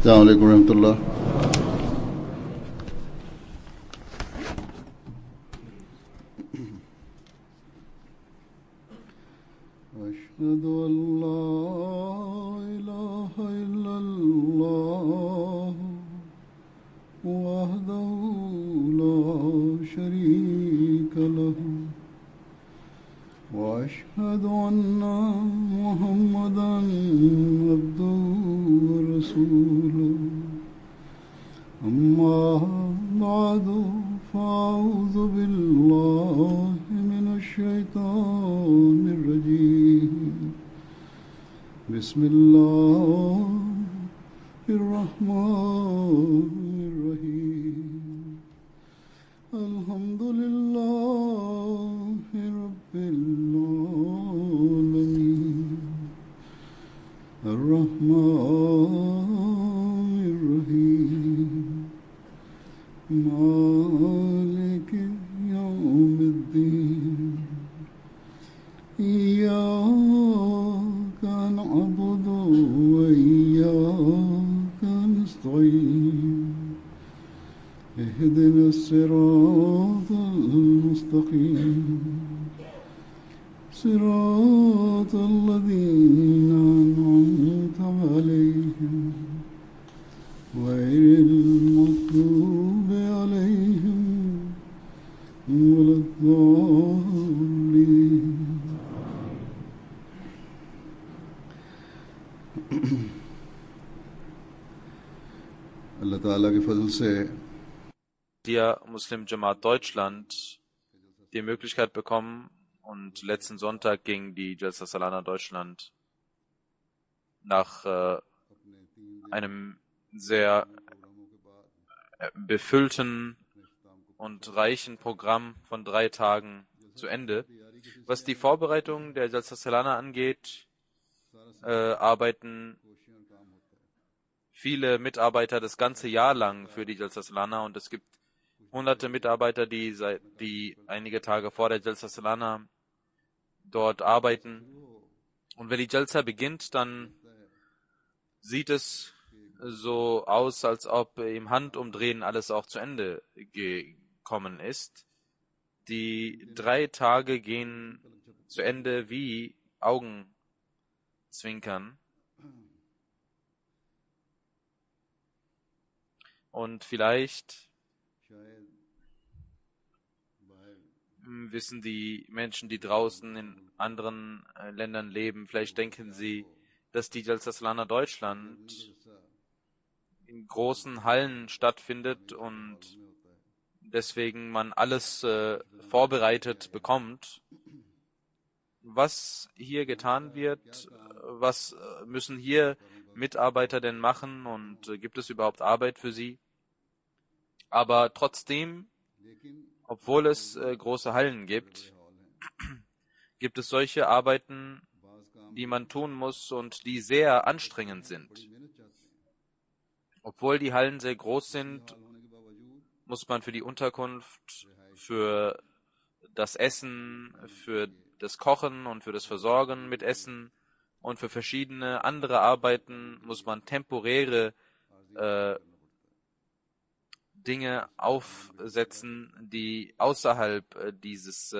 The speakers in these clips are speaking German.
السلام عليكم ورحمة الله. أشهد أن لا إله إلا الله وحده لا شريك له وأشهد أن محمدا عبده ورسوله أما بعد فأعوذ بالله من الشيطان الرجيم بسم الله الرحمن الرحيم الحمد لله رب العالمين الرحمن الرحيم مالك يوم الدين إياك نعبد وإياك نستعين اهدنا الصراط المستقيم صراط الذين أنعمت عليهم غير المغضوب عليهم ولا الضالين. Allah Ta'ala के फजल से der Muslim Jamaat Deutschland die Möglichkeit bekommen und letzten Sonntag ging die Jalsa Salana Deutschland nach einem sehr befüllten und reichen Programm von 3 Tagen zu Ende. Was die Vorbereitung der Jalsa Salana angeht, arbeiten viele Mitarbeiter das ganze Jahr lang für die Jalsa Salana und es gibt hunderte Mitarbeiter, die einige Tage vor der Jalsa Salana dort arbeiten. Und wenn die Jalsa beginnt, dann sieht es so aus, als ob im Handumdrehen alles auch zu Ende gekommen ist. Die 3 Tage gehen zu Ende wie Augenzwinkern. Und vielleicht wissen die Menschen, die draußen in anderen Ländern leben, vielleicht denken sie, dass die Jalsa Salana Deutschland in großen Hallen stattfindet und deswegen man alles vorbereitet bekommt. Was hier getan wird, was müssen hier Mitarbeiter denn machen und gibt es überhaupt Arbeit für sie? Aber trotzdem, obwohl es große Hallen gibt, gibt es solche Arbeiten, die man tun muss und die sehr anstrengend sind. Obwohl die Hallen sehr groß sind, muss man für die Unterkunft, für das Essen, für das Kochen und für das Versorgen mit Essen und für verschiedene andere Arbeiten muss man temporäre Dinge aufsetzen, die außerhalb dieses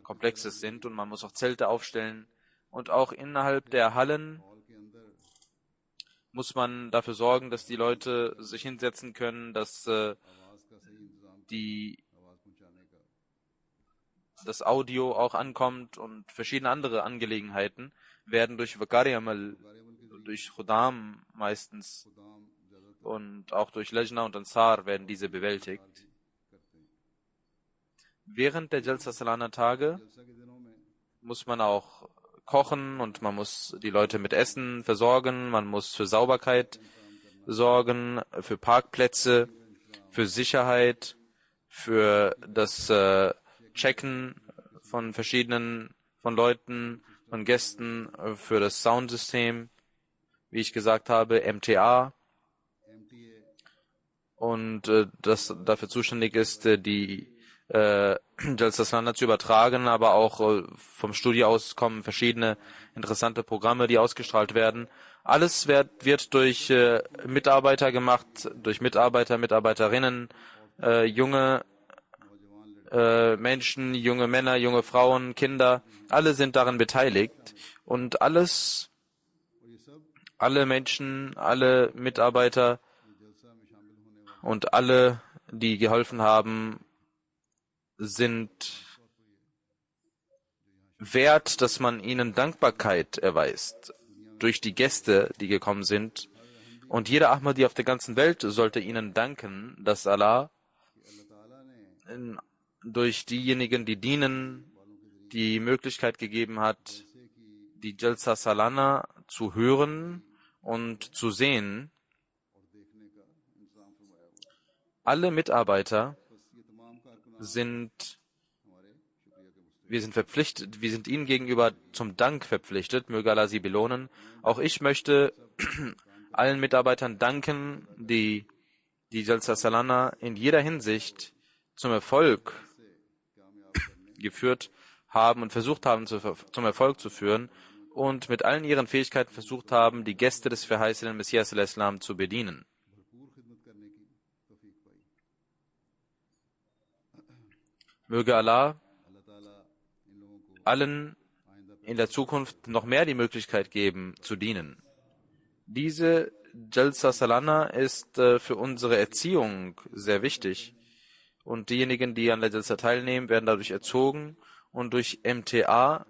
Komplexes sind und man muss auch Zelte aufstellen und auch innerhalb der Hallen muss man dafür sorgen, dass die Leute sich hinsetzen können, dass das Audio auch ankommt und verschiedene andere Angelegenheiten werden durch Wakari Amal, durch Khudam meistens und auch durch Lajna und Ansar werden diese bewältigt. Während der Jalsa Salana Tage muss man auch kochen und man muss die Leute mit Essen versorgen, man muss für Sauberkeit sorgen, für Parkplätze, für Sicherheit, für das Checken von verschiedenen Leuten, von Gästen, für das Soundsystem, wie ich gesagt habe, MTA. Und das dafür zuständig ist, die Jalsa Salana zu übertragen, aber auch vom Studio aus kommen verschiedene interessante Programme, die ausgestrahlt werden. Alles wird durch Mitarbeiter gemacht, durch Mitarbeiter, Mitarbeiterinnen, junge Menschen, junge Männer, junge Frauen, Kinder, alle sind daran beteiligt und alle Menschen, alle Mitarbeiter und alle, die geholfen haben, sind wert, dass man ihnen Dankbarkeit erweist durch die Gäste, die gekommen sind. Und jeder Ahmadi auf der ganzen Welt sollte ihnen danken, dass Allah durch diejenigen, die dienen, die Möglichkeit gegeben hat, die Jalsa Salana zu hören und zu sehen. Alle Mitarbeiter wir sind verpflichtet, wir sind ihnen gegenüber zum Dank verpflichtet, möge Allah sie belohnen. Auch ich möchte allen Mitarbeitern danken, die die Jalsa Salana in jeder Hinsicht zum Erfolg geführt haben und versucht haben, zum Erfolg zu führen und mit allen ihren Fähigkeiten versucht haben, die Gäste des verheißenen Messias al-Islam zu bedienen. Möge Allah allen in der Zukunft noch mehr die Möglichkeit geben, zu dienen. Diese Jalsa Salana ist für unsere Erziehung sehr wichtig. Und diejenigen, die an der Jalsa teilnehmen, werden dadurch erzogen. Und durch MTA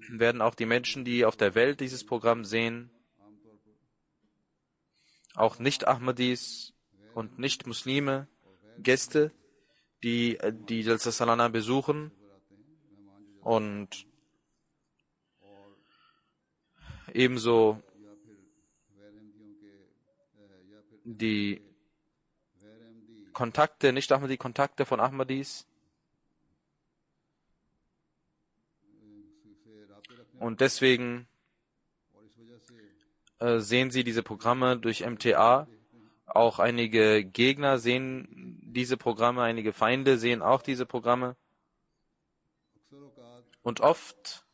werden auch die Menschen, die auf der Welt dieses Programm sehen, auch Nicht-Ahmadis und Nicht-Muslime, Gäste, die die Jalsa Salana besuchen und ebenso die Kontakte, Nicht-Ahmadi-Kontakte von Ahmadis. Und deswegen sehen Sie diese Programme durch MTA. Auch einige Gegner sehen diese Programme, einige Feinde sehen auch diese Programme. Und oft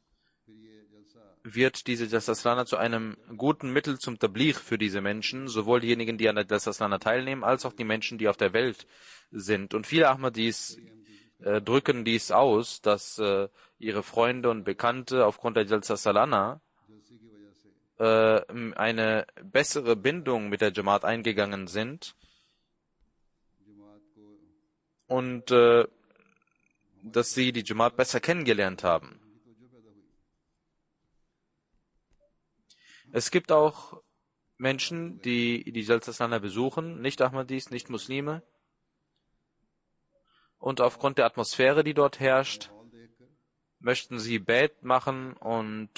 wird diese Jalsa Salana zu einem guten Mittel zum Tabligh für diese Menschen, sowohl diejenigen, die an der Jalsa Salana teilnehmen, als auch die Menschen, die auf der Welt sind. Und viele Ahmadis drücken dies aus, dass ihre Freunde und Bekannte aufgrund der Jalsa Salana eine bessere Bindung mit der Jamaat eingegangen sind und dass sie die Jamaat besser kennengelernt haben. Es gibt auch Menschen, die die Jalsa Salana besuchen, nicht Ahmadis, nicht Muslime. Und aufgrund der Atmosphäre, die dort herrscht, möchten sie Bait machen und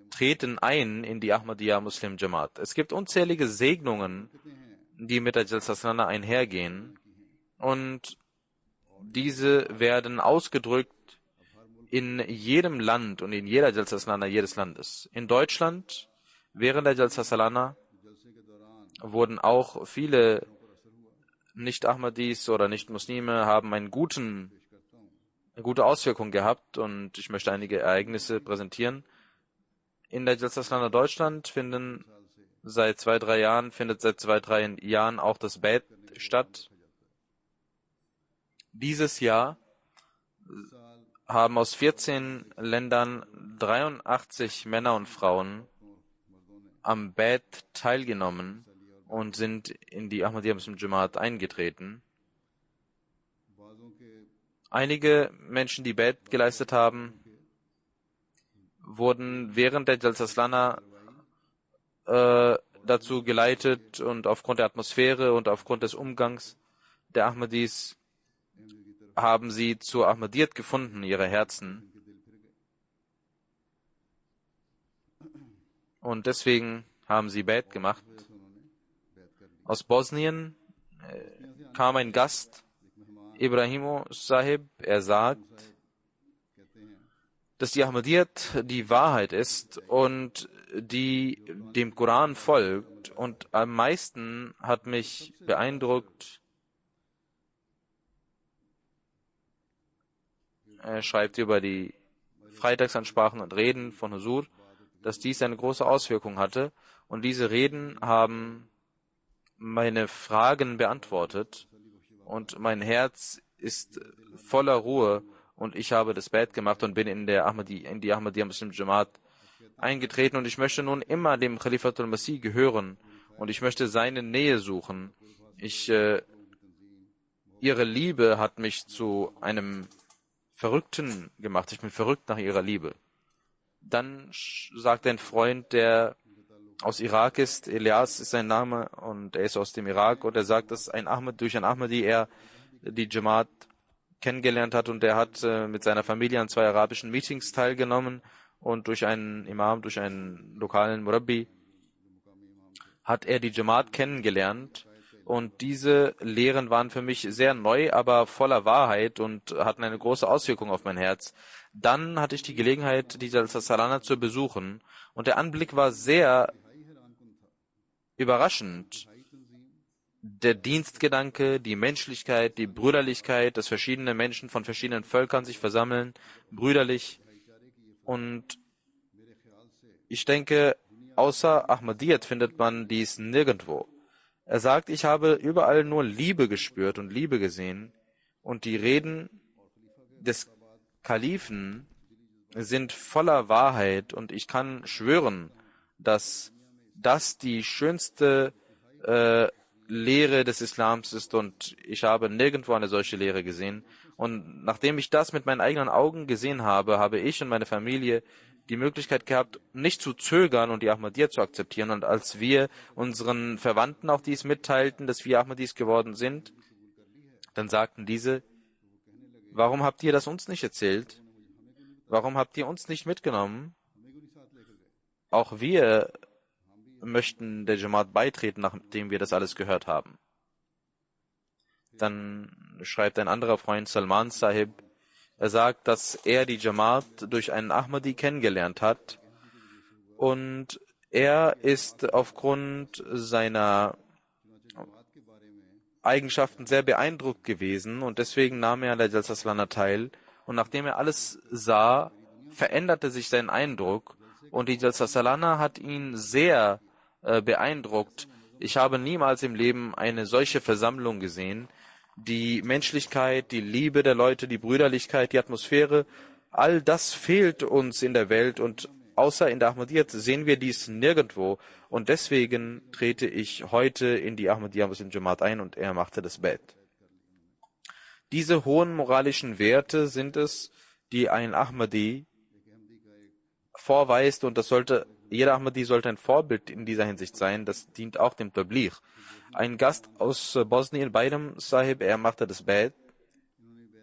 treten ein in die Ahmadiyya Muslim Jamaat. Es gibt unzählige Segnungen, die mit der Jalsa Salana einhergehen. Und diese werden ausgedrückt in jedem Land und in jeder Jalsa Salana jedes Landes. In Deutschland, während der Jalsa Salana, wurden auch viele Nicht-Ahmadis oder Nicht-Muslime haben eine gute Auswirkung gehabt und ich möchte einige Ereignisse präsentieren. In der Jalsa Salana Deutschland findet seit 2-3 Jahren auch das Bait statt. Dieses Jahr haben aus 14 Ländern 83 Männer und Frauen am Bait teilgenommen und sind in die Ahmadiyya Muslim Jamaat eingetreten. Einige Menschen, die Bait geleistet haben, wurden während der Jalsa Salana dazu geleitet und aufgrund der Atmosphäre und aufgrund des Umgangs der Ahmadis haben sie zur Ahmadiyyat gefunden, ihre Herzen. Und deswegen haben sie Bait gemacht. Aus Bosnien kam ein Gast, Ibrahimo Sahib. Er sagt, dass die Ahmadiyyat die Wahrheit ist und die dem Koran folgt. Und am meisten hat mich beeindruckt, er schreibt über die Freitagsansprachen und Reden von Huzur. dass dies eine große Auswirkung hatte. Und diese Reden haben meine Fragen beantwortet. Und mein Herz ist voller Ruhe. Und ich habe das Bett gemacht und bin in die Ahmadiyya Muslim Jamaat eingetreten. Und ich möchte nun immer dem Khalifatul Masih gehören. Und ich möchte seine Nähe suchen. Ihre Liebe hat mich zu einem Verrückten gemacht. Ich bin verrückt nach ihrer Liebe. Dann sagt ein Freund, der aus Irak ist, Elias ist sein Name und er ist aus dem Irak, und er sagt, dass durch ein Ahmadi er die Jamaat kennengelernt hat, und er hat mit seiner Familie an 2 arabischen Meetings teilgenommen, und durch einen Imam, durch einen lokalen Murabbi hat er die Jamaat kennengelernt. Und diese Lehren waren für mich sehr neu, aber voller Wahrheit und hatten eine große Auswirkung auf mein Herz. Dann hatte ich die Gelegenheit, die Jalsa Salana zu besuchen, und der Anblick war sehr überraschend. Der Dienstgedanke, die Menschlichkeit, die Brüderlichkeit, dass verschiedene Menschen von verschiedenen Völkern sich versammeln, brüderlich. Und ich denke, außer Ahmadiyyat findet man dies nirgendwo. Er sagt, ich habe überall nur Liebe gespürt und Liebe gesehen, und die Reden des Kalifen sind voller Wahrheit, und ich kann schwören, dass das die schönste Lehre des Islams ist, und ich habe nirgendwo eine solche Lehre gesehen. Und nachdem ich das mit meinen eigenen Augen gesehen habe, habe ich und meine Familie die Möglichkeit gehabt, nicht zu zögern und die Ahmadiyya zu akzeptieren. Und als wir unseren Verwandten auch dies mitteilten, dass wir Ahmadis geworden sind, dann sagten diese, warum habt ihr das uns nicht erzählt? Warum habt ihr uns nicht mitgenommen? Auch wir möchten der Jamaat beitreten, nachdem wir das alles gehört haben. Dann schreibt ein anderer Freund, Salman Sahib, er sagt, dass er die Jamaat durch einen Ahmadi kennengelernt hat, und er ist aufgrund seiner Eigenschaften sehr beeindruckt gewesen, und deswegen nahm er an der Jalsa Salana teil, und nachdem er alles sah, veränderte sich sein Eindruck, und die Jalsa Salana hat ihn sehr beeindruckt. Ich habe niemals im Leben eine solche Versammlung gesehen. Die Menschlichkeit, die Liebe der Leute, die Brüderlichkeit, die Atmosphäre, all das fehlt uns in der Welt, und außer in der Ahmadiyyat sehen wir dies nirgendwo, und deswegen trete ich heute in die Ahmadiyya Muslim Jamaat ein, und er machte das Bett. Diese hohen moralischen Werte sind es, die ein Ahmadi vorweist, und jeder Ahmadi sollte ein Vorbild in dieser Hinsicht sein. Das dient auch dem Tabligh. Ein Gast aus Bosnien, Bayram Sahib, er machte das Bett,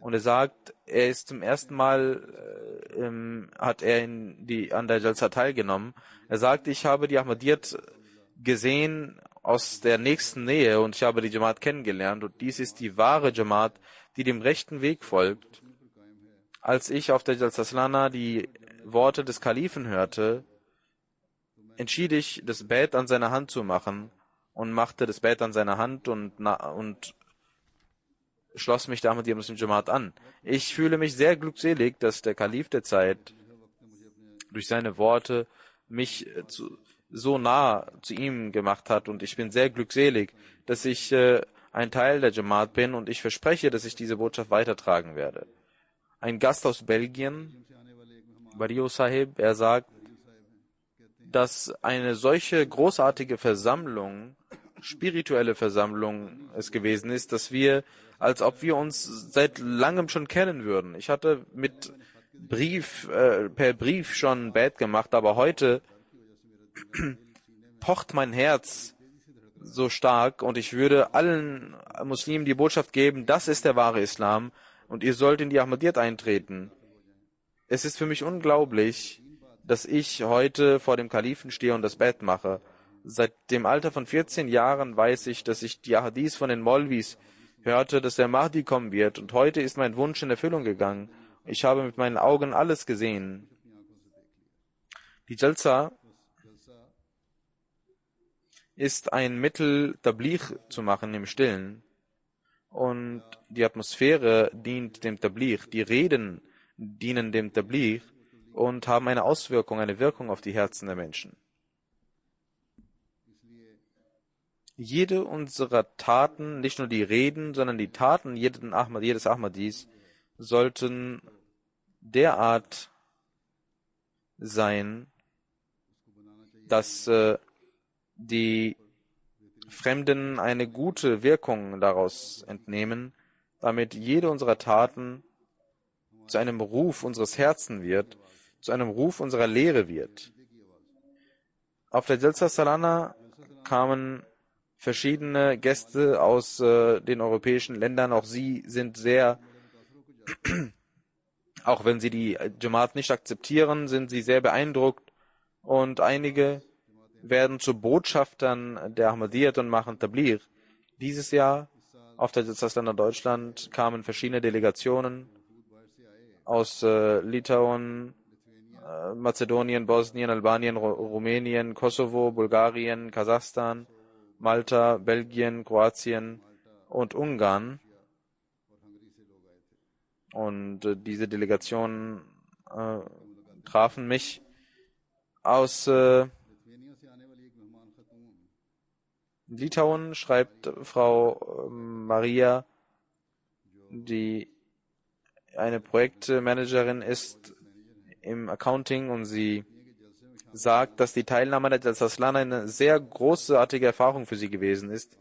und er sagt, er ist zum ersten Mal, hat er an der Jalsa teilgenommen. Er sagt, ich habe die Ahmadiyyat gesehen aus der nächsten Nähe, und ich habe die Jamaat kennengelernt, und dies ist die wahre Jamaat, die dem rechten Weg folgt. Als ich auf der Jalsa Salana die Worte des Kalifen hörte, entschied ich, das Bett an seiner Hand zu machen, und machte das Bett an seiner Hand und schloss mich der Ahmadiyya Muslim Jamaat an. Ich fühle mich sehr glückselig, dass der Kalif der Zeit durch seine Worte mich so nah zu ihm gemacht hat, und ich bin sehr glückselig, dass ich ein Teil der Jamaat bin, und ich verspreche, dass ich diese Botschaft weitertragen werde. Ein Gast aus Belgien, Bario Sahib, er sagt, dass eine solche großartige Versammlung, spirituelle Versammlung es gewesen ist, dass wir, als ob wir uns seit langem schon kennen würden. Ich hatte per Brief schon ein Bett gemacht, aber heute pocht mein Herz so stark, und ich würde allen Muslimen die Botschaft geben, das ist der wahre Islam, und ihr sollt in die Ahmadiyyat eintreten. Es ist für mich unglaublich, dass ich heute vor dem Kalifen stehe und das Bett mache. Seit dem Alter von 14 Jahren weiß ich, dass ich die Ahadis von den Maulvis hörte, dass der Mahdi kommen wird, und heute ist mein Wunsch in Erfüllung gegangen. Ich habe mit meinen Augen alles gesehen. Die Jalsa ist ein Mittel, Tabligh zu machen im Stillen, und die Atmosphäre dient dem Tabligh, die Reden dienen dem Tabligh, und haben eine Auswirkung, eine Wirkung auf die Herzen der Menschen. Jede unserer Taten, nicht nur die Reden, sondern die Taten jedes Ahmadis sollten derart sein, dass die Fremden eine gute Wirkung daraus entnehmen, damit jede unserer Taten zu einem Ruf unseres Herzens wird, zu einem Ruf unserer Lehre wird. Auf der Jalsa Salana kamen verschiedene Gäste aus den europäischen Ländern. Auch sie sind sehr, auch wenn sie die Jamaat nicht akzeptieren, sind sie sehr beeindruckt. Und einige werden zu Botschaftern der Ahmadiyyat und machen Tabligh. Dieses Jahr auf der Jalsa Salana Deutschland kamen verschiedene Delegationen aus Litauen, Mazedonien, Bosnien, Albanien, Rumänien, Kosovo, Bulgarien, Kasachstan, Malta, Belgien, Kroatien und Ungarn. Und diese Delegationen trafen mich. Aus Litauen schreibt Frau Maria, die eine Projektmanagerin ist im Accounting, und sie sagt, dass die Teilnahme der Jalsa Salana eine sehr großartige Erfahrung für sie gewesen ist.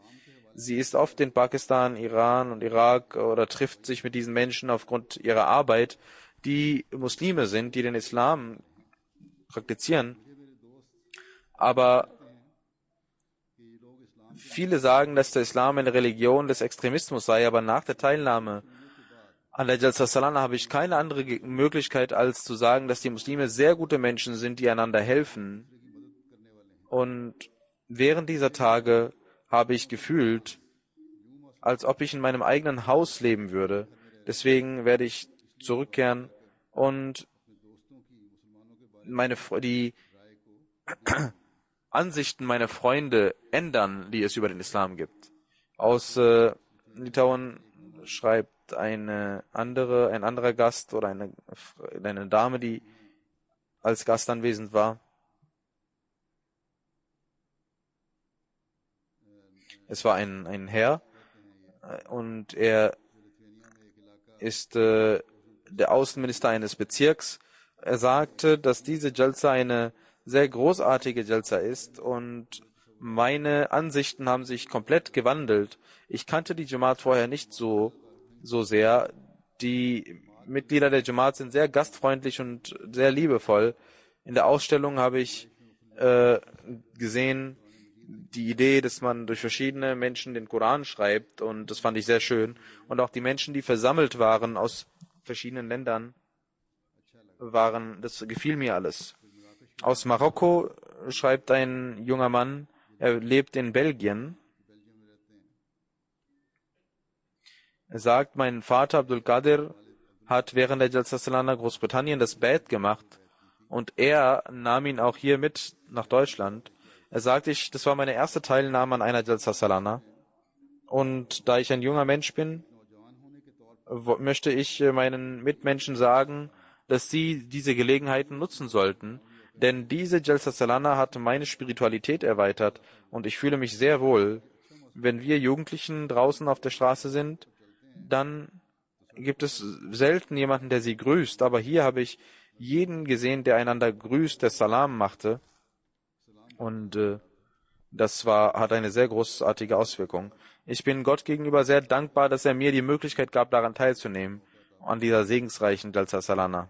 Sie ist oft in Pakistan, Iran und Irak oder trifft sich mit diesen Menschen aufgrund ihrer Arbeit, die Muslime sind, die den Islam praktizieren. Aber viele sagen, dass der Islam eine Religion des Extremismus sei, aber nach der Teilnahme an der Jalsa Salana habe ich keine andere Möglichkeit, als zu sagen, dass die Muslime sehr gute Menschen sind, die einander helfen. Und während dieser Tage habe ich gefühlt, als ob ich in meinem eigenen Haus leben würde. Deswegen werde ich zurückkehren und die Ansichten meiner Freunde ändern, die es über den Islam gibt. Aus Litauen schreibt ein anderer Gast oder eine Dame, die als Gast anwesend war. Es war ein Herr und er ist der Außenminister eines Bezirks. Er sagte, dass diese Jalsa eine sehr großartige Jalsa ist und meine Ansichten haben sich komplett gewandelt. Ich kannte die Jamaat vorher nicht so sehr. Die Mitglieder der Jamaat sind sehr gastfreundlich und sehr liebevoll. In der Ausstellung habe ich gesehen, die Idee, dass man durch verschiedene Menschen den Koran schreibt, und das fand ich sehr schön. Und auch die Menschen, die versammelt waren aus verschiedenen Ländern, das gefiel mir alles. Aus Marokko schreibt ein junger Mann, er lebt in Belgien. Er sagt, mein Vater Abdul Qadir hat während der Jalsa Salana Großbritannien das Bad gemacht und er nahm ihn auch hier mit nach Deutschland. Er sagte, das war meine erste Teilnahme an einer Jalsa Salana, und da ich ein junger Mensch bin, möchte ich meinen Mitmenschen sagen, dass sie diese Gelegenheiten nutzen sollten, denn diese Jalsa Salana hat meine Spiritualität erweitert und ich fühle mich sehr wohl. Wenn wir Jugendlichen draußen auf der Straße sind, dann gibt es selten jemanden, der sie grüßt, aber hier habe ich jeden gesehen, der einander grüßt, der Salam machte, und hat eine sehr großartige Auswirkung. Ich bin Gott gegenüber sehr dankbar, dass er mir die Möglichkeit gab, daran teilzunehmen, an dieser segensreichen Jalsa Salana.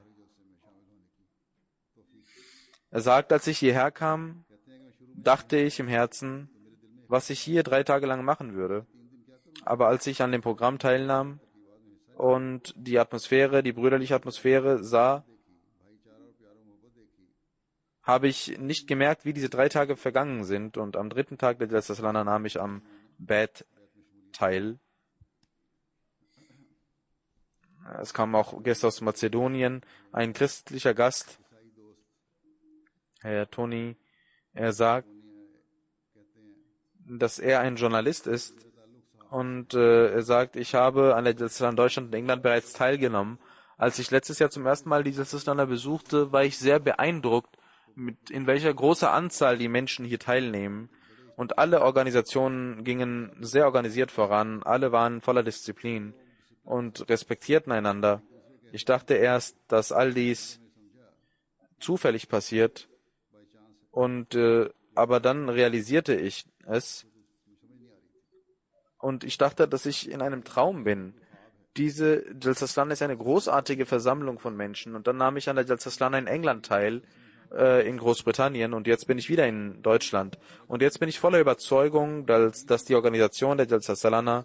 Er sagt, als ich hierher kam, dachte ich im Herzen, was ich hier 3 Tage lang machen würde. Aber als ich an dem Programm teilnahm und die Atmosphäre, die brüderliche Atmosphäre sah, habe ich nicht gemerkt, wie diese 3 Tage vergangen sind. Und am 3. Tag der Jalsa Salana nahm ich am Bad teil. Es kamen auch Gäste aus Mazedonien, ein christlicher Gast, Herr Toni. Er sagt, dass er ein Journalist ist, und er sagt, ich habe an der Jalsa in Deutschland und England bereits teilgenommen, Als ich letztes Jahr zum ersten Mal die Jalsa besuchte, war ich sehr beeindruckt, in welcher großer Anzahl die Menschen hier teilnehmen. Und alle Organisationen gingen sehr organisiert voran, alle waren voller Disziplin und respektierten einander. Ich dachte erst, dass all dies zufällig passiert, aber dann realisierte ich es und ich dachte, dass ich in einem Traum bin. Diese Jalsa ist eine großartige Versammlung von Menschen und dann nahm ich an der Jalsa in England teil, in Großbritannien und jetzt bin ich wieder in Deutschland. Und jetzt bin ich voller Überzeugung, dass die Organisation der Jalsa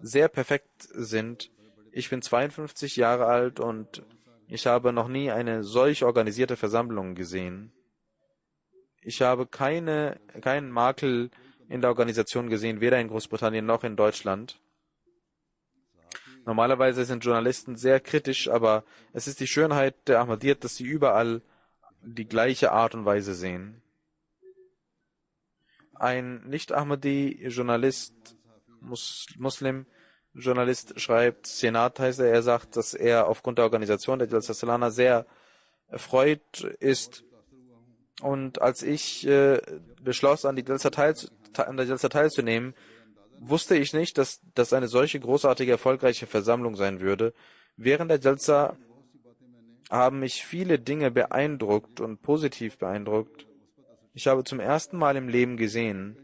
sehr perfekt sind. Ich bin 52 Jahre alt und ich habe noch nie eine solch organisierte Versammlung gesehen. Ich habe keinen Makel in der Organisation gesehen, weder in Großbritannien noch in Deutschland. Normalerweise sind Journalisten sehr kritisch, aber es ist die Schönheit der Ahmadiyyat, dass sie überall die gleiche Art und Weise sehen. Ein Nicht-Ahmadi-Journalist, Muslim-Journalist schreibt, Senat heißt er sagt, dass er aufgrund der Organisation der Jalsa Salana sehr erfreut ist. Und als ich beschloss, an der Jalsa teilzunehmen, wusste ich nicht, dass das eine solche großartige, erfolgreiche Versammlung sein würde. Während der Jalsa haben mich viele Dinge beeindruckt und positiv beeindruckt. Ich habe zum ersten Mal im Leben gesehen,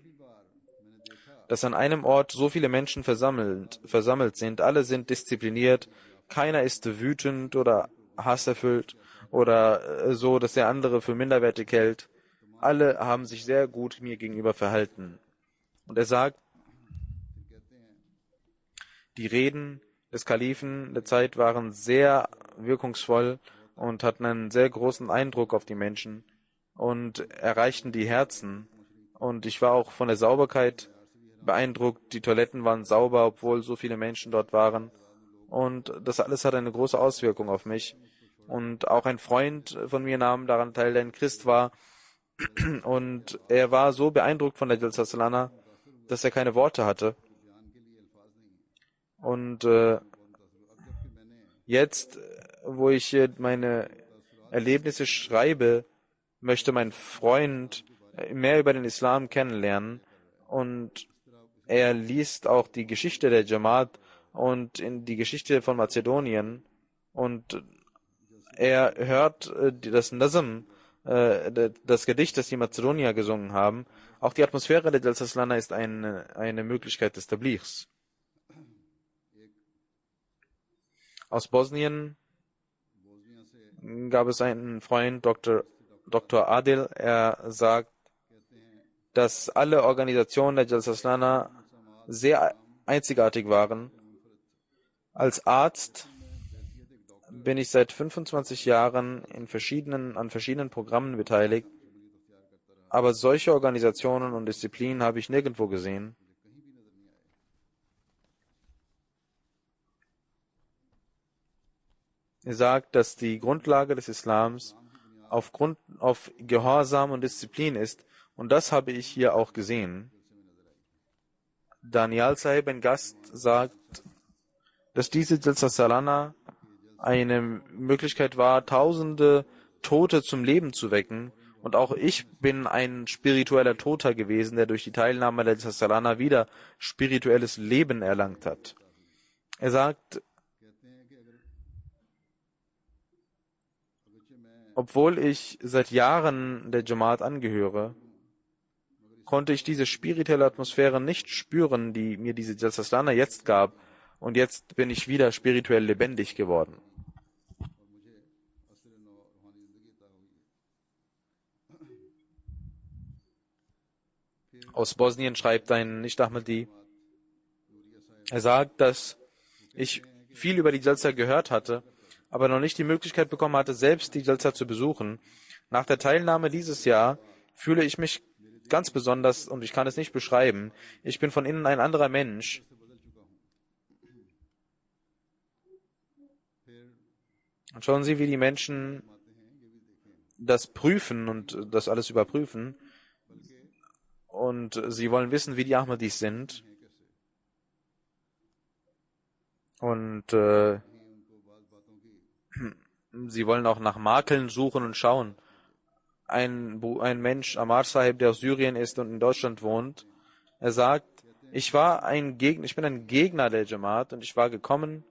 dass an einem Ort so viele Menschen versammelt sind. Alle sind diszipliniert, keiner ist wütend oder hasserfüllt oder so, dass der andere für minderwertig hält. Alle haben sich sehr gut mir gegenüber verhalten. Und er sagt, die Reden des Kalifen der Zeit waren sehr wirkungsvoll und hatten einen sehr großen Eindruck auf die Menschen und erreichten die Herzen. Und ich war auch von der Sauberkeit beeindruckt. Die Toiletten waren sauber, obwohl so viele Menschen dort waren. Und das alles hat eine große Auswirkung auf mich. Und auch ein Freund von mir nahm daran teil, der ein Christ war. Und er war so beeindruckt von der Jalsa Salana, dass er keine Worte hatte. Und jetzt, wo ich meine Erlebnisse schreibe, möchte mein Freund mehr über den Islam kennenlernen. Und er liest auch die Geschichte der Jamaat und in die Geschichte von Mazedonien. Und er hört das Nazm, das Gedicht, das die Mazedonier gesungen haben. Auch die Atmosphäre der Jalsa Salana ist eine Möglichkeit des Tablighs. Aus Bosnien gab es einen Freund, Dr. Adil. Er sagt, dass alle Organisationen der Jalsa Salana sehr einzigartig waren. Als Arzt bin ich seit 25 Jahren an verschiedenen Programmen beteiligt, aber solche Organisationen und Disziplinen habe ich nirgendwo gesehen. Er sagt, dass die Grundlage des Islams auf Gehorsam und Disziplin ist, und das habe ich hier auch gesehen. Daniel Sahib, ein Gast, sagt, dass diese Jalsa Salana eine Möglichkeit war, tausende Tote zum Leben zu wecken. Und auch ich bin ein spiritueller Toter gewesen, der durch die Teilnahme der Jalsa Salana wieder spirituelles Leben erlangt hat. Er sagt, obwohl ich seit Jahren der Jamaat angehöre, konnte ich diese spirituelle Atmosphäre nicht spüren, die mir diese Jalsa Salana jetzt gab. Und jetzt bin ich wieder spirituell lebendig geworden. Aus Bosnien schreibt ein Nicht-Ahmadi. Er sagt, dass ich viel über die Jalsa gehört hatte, aber noch nicht die Möglichkeit bekommen hatte, selbst die Jalsa zu besuchen. Nach der Teilnahme dieses Jahr fühle ich mich ganz besonders und ich kann es nicht beschreiben. Ich bin von innen ein anderer Mensch. Und schauen Sie, wie die Menschen das prüfen und das alles überprüfen. Und sie wollen wissen, wie die Ahmadis sind. Und sie wollen auch nach Makeln suchen und schauen. Ein Mensch, Amar Sahib, der aus Syrien ist und in Deutschland wohnt, er sagt, ich bin ein Gegner der Jamaat und ich war gekommen,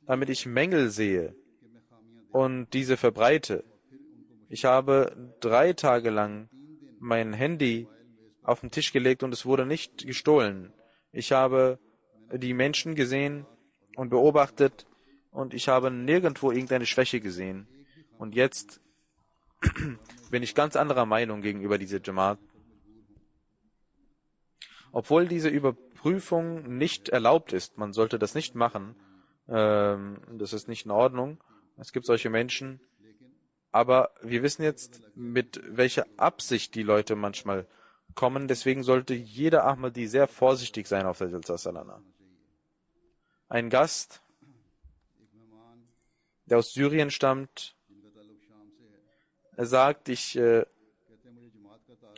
damit ich Mängel sehe und diese verbreite. Ich habe 3 Tage lang mein Handy auf den Tisch gelegt und es wurde nicht gestohlen. Ich habe die Menschen gesehen und beobachtet und ich habe nirgendwo irgendeine Schwäche gesehen. Und jetzt bin ich ganz anderer Meinung gegenüber dieser Jamaat. Obwohl diese Überprüfung nicht erlaubt ist, man sollte das nicht machen, das ist nicht in Ordnung. Es gibt solche Menschen, aber wir wissen jetzt, mit welcher Absicht die Leute manchmal kommen. Deswegen sollte jeder Ahmadi sehr vorsichtig sein auf der Jalsa Salana. Ein Gast, der aus Syrien stammt, er sagt, ich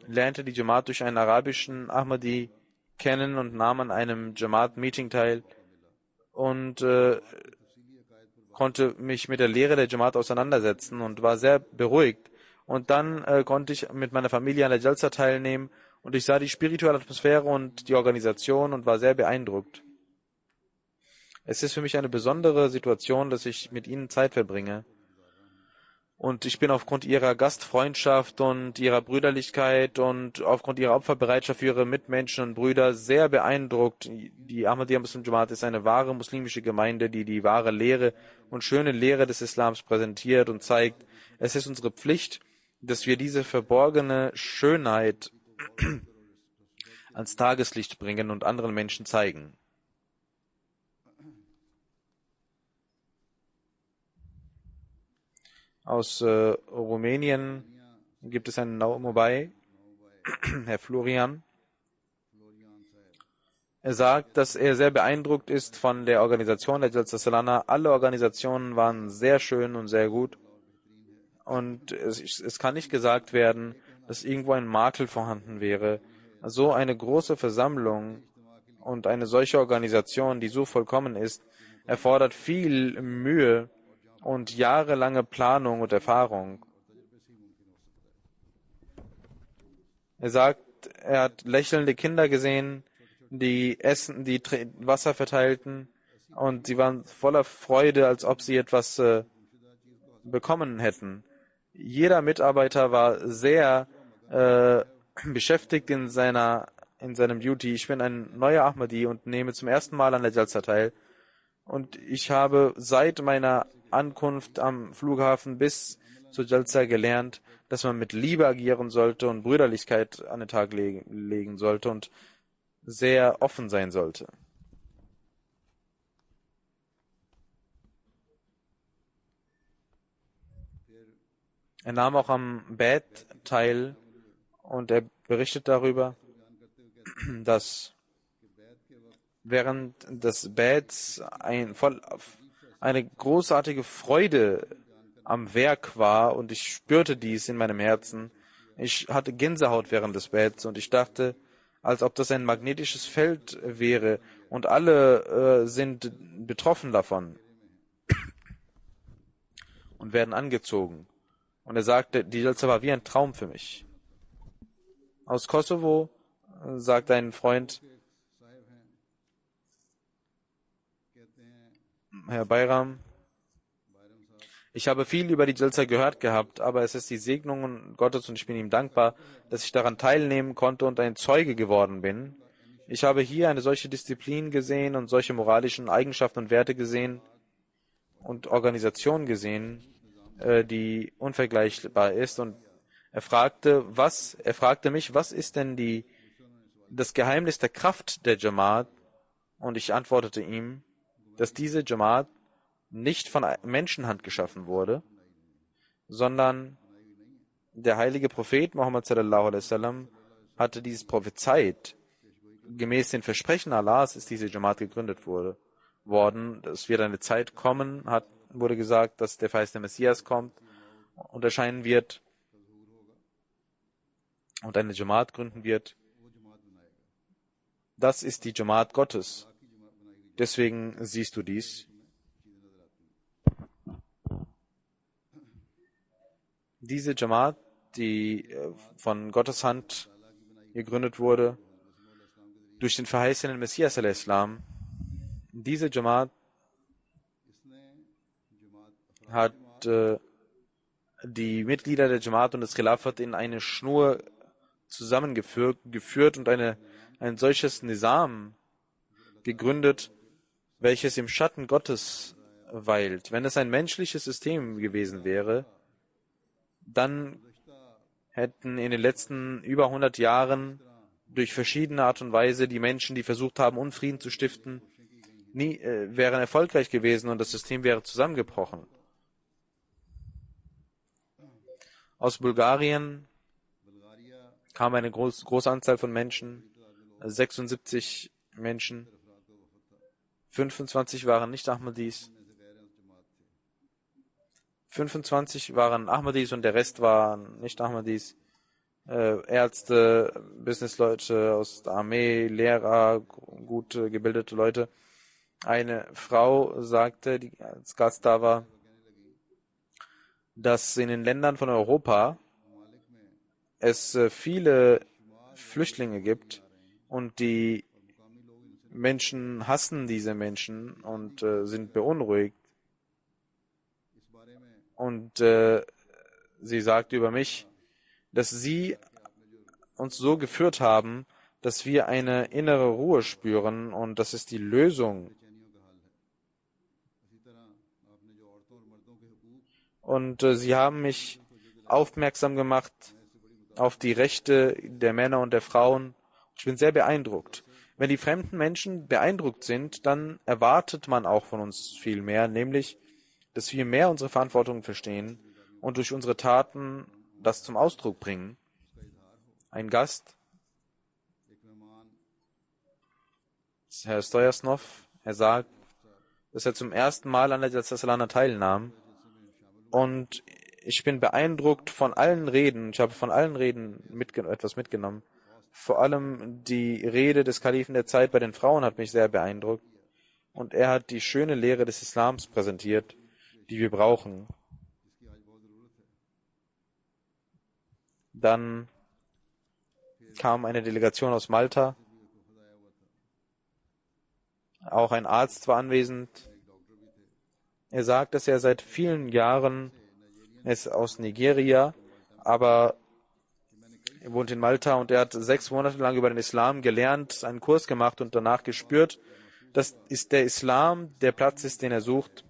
lernte die Jamaat durch einen arabischen Ahmadi kennen und nahm an einem Jamaat-Meeting teil und konnte mich mit der Lehre der Jamaat auseinandersetzen und war sehr beruhigt. Und dann konnte ich mit meiner Familie an der Jalsa teilnehmen und ich sah die spirituelle Atmosphäre und die Organisation und war sehr beeindruckt. Es ist für mich eine besondere Situation, dass ich mit ihnen Zeit verbringe. Und ich bin aufgrund ihrer Gastfreundschaft und ihrer Brüderlichkeit und aufgrund ihrer Opferbereitschaft für ihre Mitmenschen und Brüder sehr beeindruckt. Die Ahmadiyya Muslim Jamaat ist eine wahre muslimische Gemeinde, die die wahre Lehre und schöne Lehre des Islams präsentiert und zeigt. Es ist unsere Pflicht, dass wir diese verborgene Schönheit ans Tageslicht bringen und anderen Menschen zeigen. Aus Rumänien gibt es einen Mobile, Herr Florian. Er sagt, dass er sehr beeindruckt ist von der Organisation der Jalsa Salana. Alle Organisationen waren sehr schön und sehr gut. Und es kann nicht gesagt werden, dass irgendwo ein Makel vorhanden wäre. So eine große Versammlung und eine solche Organisation, die so vollkommen ist, erfordert viel Mühe und jahrelange Planung und Erfahrung. Er sagt, er hat lächelnde Kinder gesehen, die Wasser verteilten und sie waren voller Freude, als ob sie etwas bekommen hätten. Jeder Mitarbeiter war sehr beschäftigt in seinem Duty. Ich bin ein neuer Ahmadi und nehme zum ersten Mal an der Jalsa teil. Und ich habe seit meiner Ankunft am Flughafen bis zur Jalsa gelernt, dass man mit Liebe agieren sollte und Brüderlichkeit an den Tag legen sollte und sehr offen sein sollte. Er nahm auch am Bad teil und er berichtet darüber, dass während des Bads eine großartige Freude am Werk war und ich spürte dies in meinem Herzen. Ich hatte Gänsehaut während des Bads und ich dachte, als ob das ein magnetisches Feld wäre und alle sind betroffen davon und werden angezogen. Und er sagte, die Jalsa war wie ein Traum für mich. Aus Kosovo sagt ein Freund, Herr Bayram, ich habe viel über die Jalsa gehört gehabt, aber es ist die Segnung Gottes und ich bin ihm dankbar, dass ich daran teilnehmen konnte und ein Zeuge geworden bin. Ich habe hier eine solche Disziplin gesehen und solche moralischen Eigenschaften und Werte gesehen und Organisation gesehen, die unvergleichbar ist. Und er fragte mich, was ist denn das Geheimnis der Kraft der Jamaat? Und ich antwortete ihm, dass diese Jamaat nicht von Menschenhand geschaffen wurde, sondern der heilige Prophet Muhammad sallallahu alaihi wasallam hatte dieses prophezeit. Gemäß den Versprechen Allahs ist diese Jamaat gegründet worden. Es wird eine Zeit kommen, wurde gesagt, dass der verheißene Messias kommt und erscheinen wird und eine Jamaat gründen wird. Das ist die Jamaat Gottes. Deswegen siehst du dies. Diese Jamaat, die von Gottes Hand gegründet wurde, durch den verheißenen Messias al-Islam, diese Jamaat hat die Mitglieder der Jamaat und des Khilafat in eine Schnur zusammengeführt und ein solches Nizam gegründet, welches im Schatten Gottes weilt. Wenn es ein menschliches System gewesen wäre, dann hätten in den letzten über 100 Jahren durch verschiedene Art und Weise die Menschen, die versucht haben, Unfrieden zu stiften, wären erfolgreich gewesen und das System wäre zusammengebrochen. Aus Bulgarien kam eine große Anzahl von Menschen, 76 Menschen, 25 waren nicht Ahmadis, 25 waren Ahmadis und der Rest waren nicht Ahmadis. Ärzte, Businessleute aus der Armee, Lehrer, gut gebildete Leute. Eine Frau sagte, die als Gast da war, dass in den Ländern von Europa es viele Flüchtlinge gibt und die Menschen hassen diese Menschen und sind beunruhigt. Und sie sagte über mich, dass sie uns so geführt haben, dass wir eine innere Ruhe spüren und das ist die Lösung. Und sie haben mich aufmerksam gemacht auf die Rechte der Männer und der Frauen. Ich bin sehr beeindruckt. Wenn die fremden Menschen beeindruckt sind, dann erwartet man auch von uns viel mehr, nämlich, dass wir mehr unsere Verantwortung verstehen und durch unsere Taten das zum Ausdruck bringen. Ein Gast, Herr Stoyasnov, er sagt, dass er zum ersten Mal an der Jalsa Salana teilnahm und ich bin beeindruckt von allen Reden. Ich habe von allen Reden etwas mitgenommen. Vor allem die Rede des Kalifen der Zeit bei den Frauen hat mich sehr beeindruckt. Und er hat die schöne Lehre des Islams präsentiert, die wir brauchen. Dann kam eine Delegation aus Malta. Auch ein Arzt war anwesend. Er sagt, dass er seit vielen Jahren, er ist aus Nigeria, aber er wohnt in Malta und er hat 6 Monate lang über den Islam gelernt, einen Kurs gemacht und danach gespürt, dass der Islam der Platz ist, den er sucht.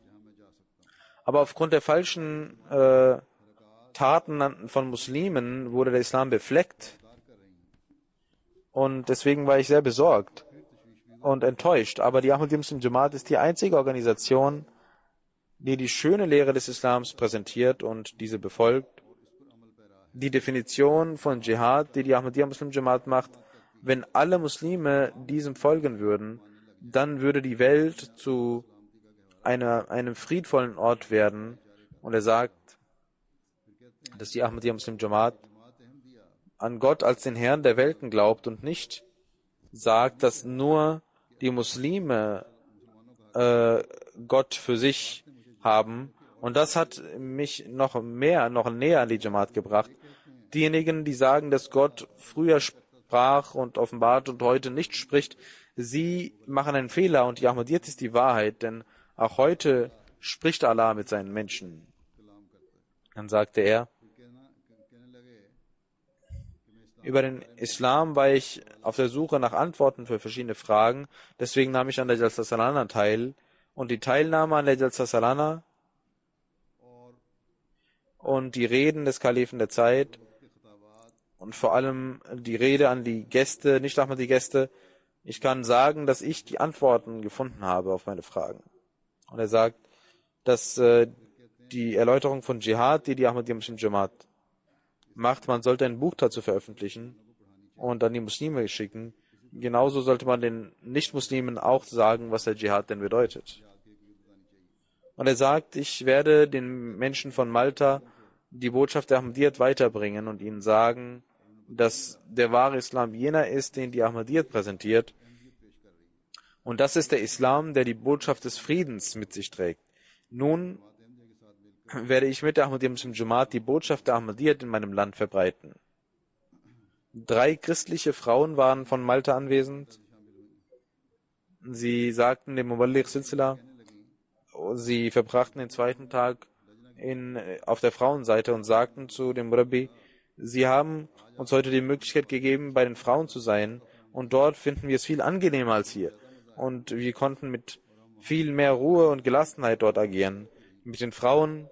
Aber aufgrund der falschen Taten von Muslimen wurde der Islam befleckt. Und deswegen war ich sehr besorgt und enttäuscht. Aber die Ahmadiyya Muslim Jamaat ist die einzige Organisation, die die schöne Lehre des Islams präsentiert und diese befolgt. Die Definition von Dschihad, die die Ahmadiyya Muslim Jamaat macht, wenn alle Muslime diesem folgen würden, dann würde die Welt zu einem friedvollen Ort werden. Und er sagt, dass die Ahmadiyya Muslim Jamaat an Gott als den Herrn der Welten glaubt und nicht sagt, dass nur die Muslime Gott für sich haben. Und das hat mich noch näher an die Jamaat gebracht. Diejenigen, die sagen, dass Gott früher sprach und offenbart und heute nicht spricht, sie machen einen Fehler und die Ahmadiyyat ist die Wahrheit, denn auch heute spricht Allah mit seinen Menschen. Dann sagte er, über den Islam war ich auf der Suche nach Antworten für verschiedene Fragen, deswegen nahm ich an der Jalsa Salana teil und die Teilnahme an der Jalsa Salana und die Reden des Kalifen der Zeit und vor allem die Rede an die Gäste, nicht auch mal die Gäste, ich kann sagen, dass ich die Antworten gefunden habe auf meine Fragen. Und er sagt, dass die Erläuterung von Dschihad, die Ahmadiyya Muslim Jamaat macht, man sollte ein Buch dazu veröffentlichen und an die Muslime schicken. Genauso sollte man den Nicht-Muslimen auch sagen, was der Dschihad denn bedeutet. Und er sagt, ich werde den Menschen von Malta die Botschaft der Ahmadiyyat weiterbringen und ihnen sagen, dass der wahre Islam jener ist, den die Ahmadiyyat präsentiert. Und das ist der Islam, der die Botschaft des Friedens mit sich trägt. Nun werde ich mit der Ahmadiyya Muslim Jamaat die Botschaft der Ahmadiyyat in meinem Land verbreiten. 3 christliche Frauen waren von Malta anwesend. Sie sagten dem Muballigh Silsila, sie verbrachten den zweiten Tag auf der Frauenseite und sagten zu dem Murabbi, Sie haben uns heute die Möglichkeit gegeben, bei den Frauen zu sein, und dort finden wir es viel angenehmer als hier. Und wir konnten mit viel mehr Ruhe und Gelassenheit dort agieren. Mit den Frauen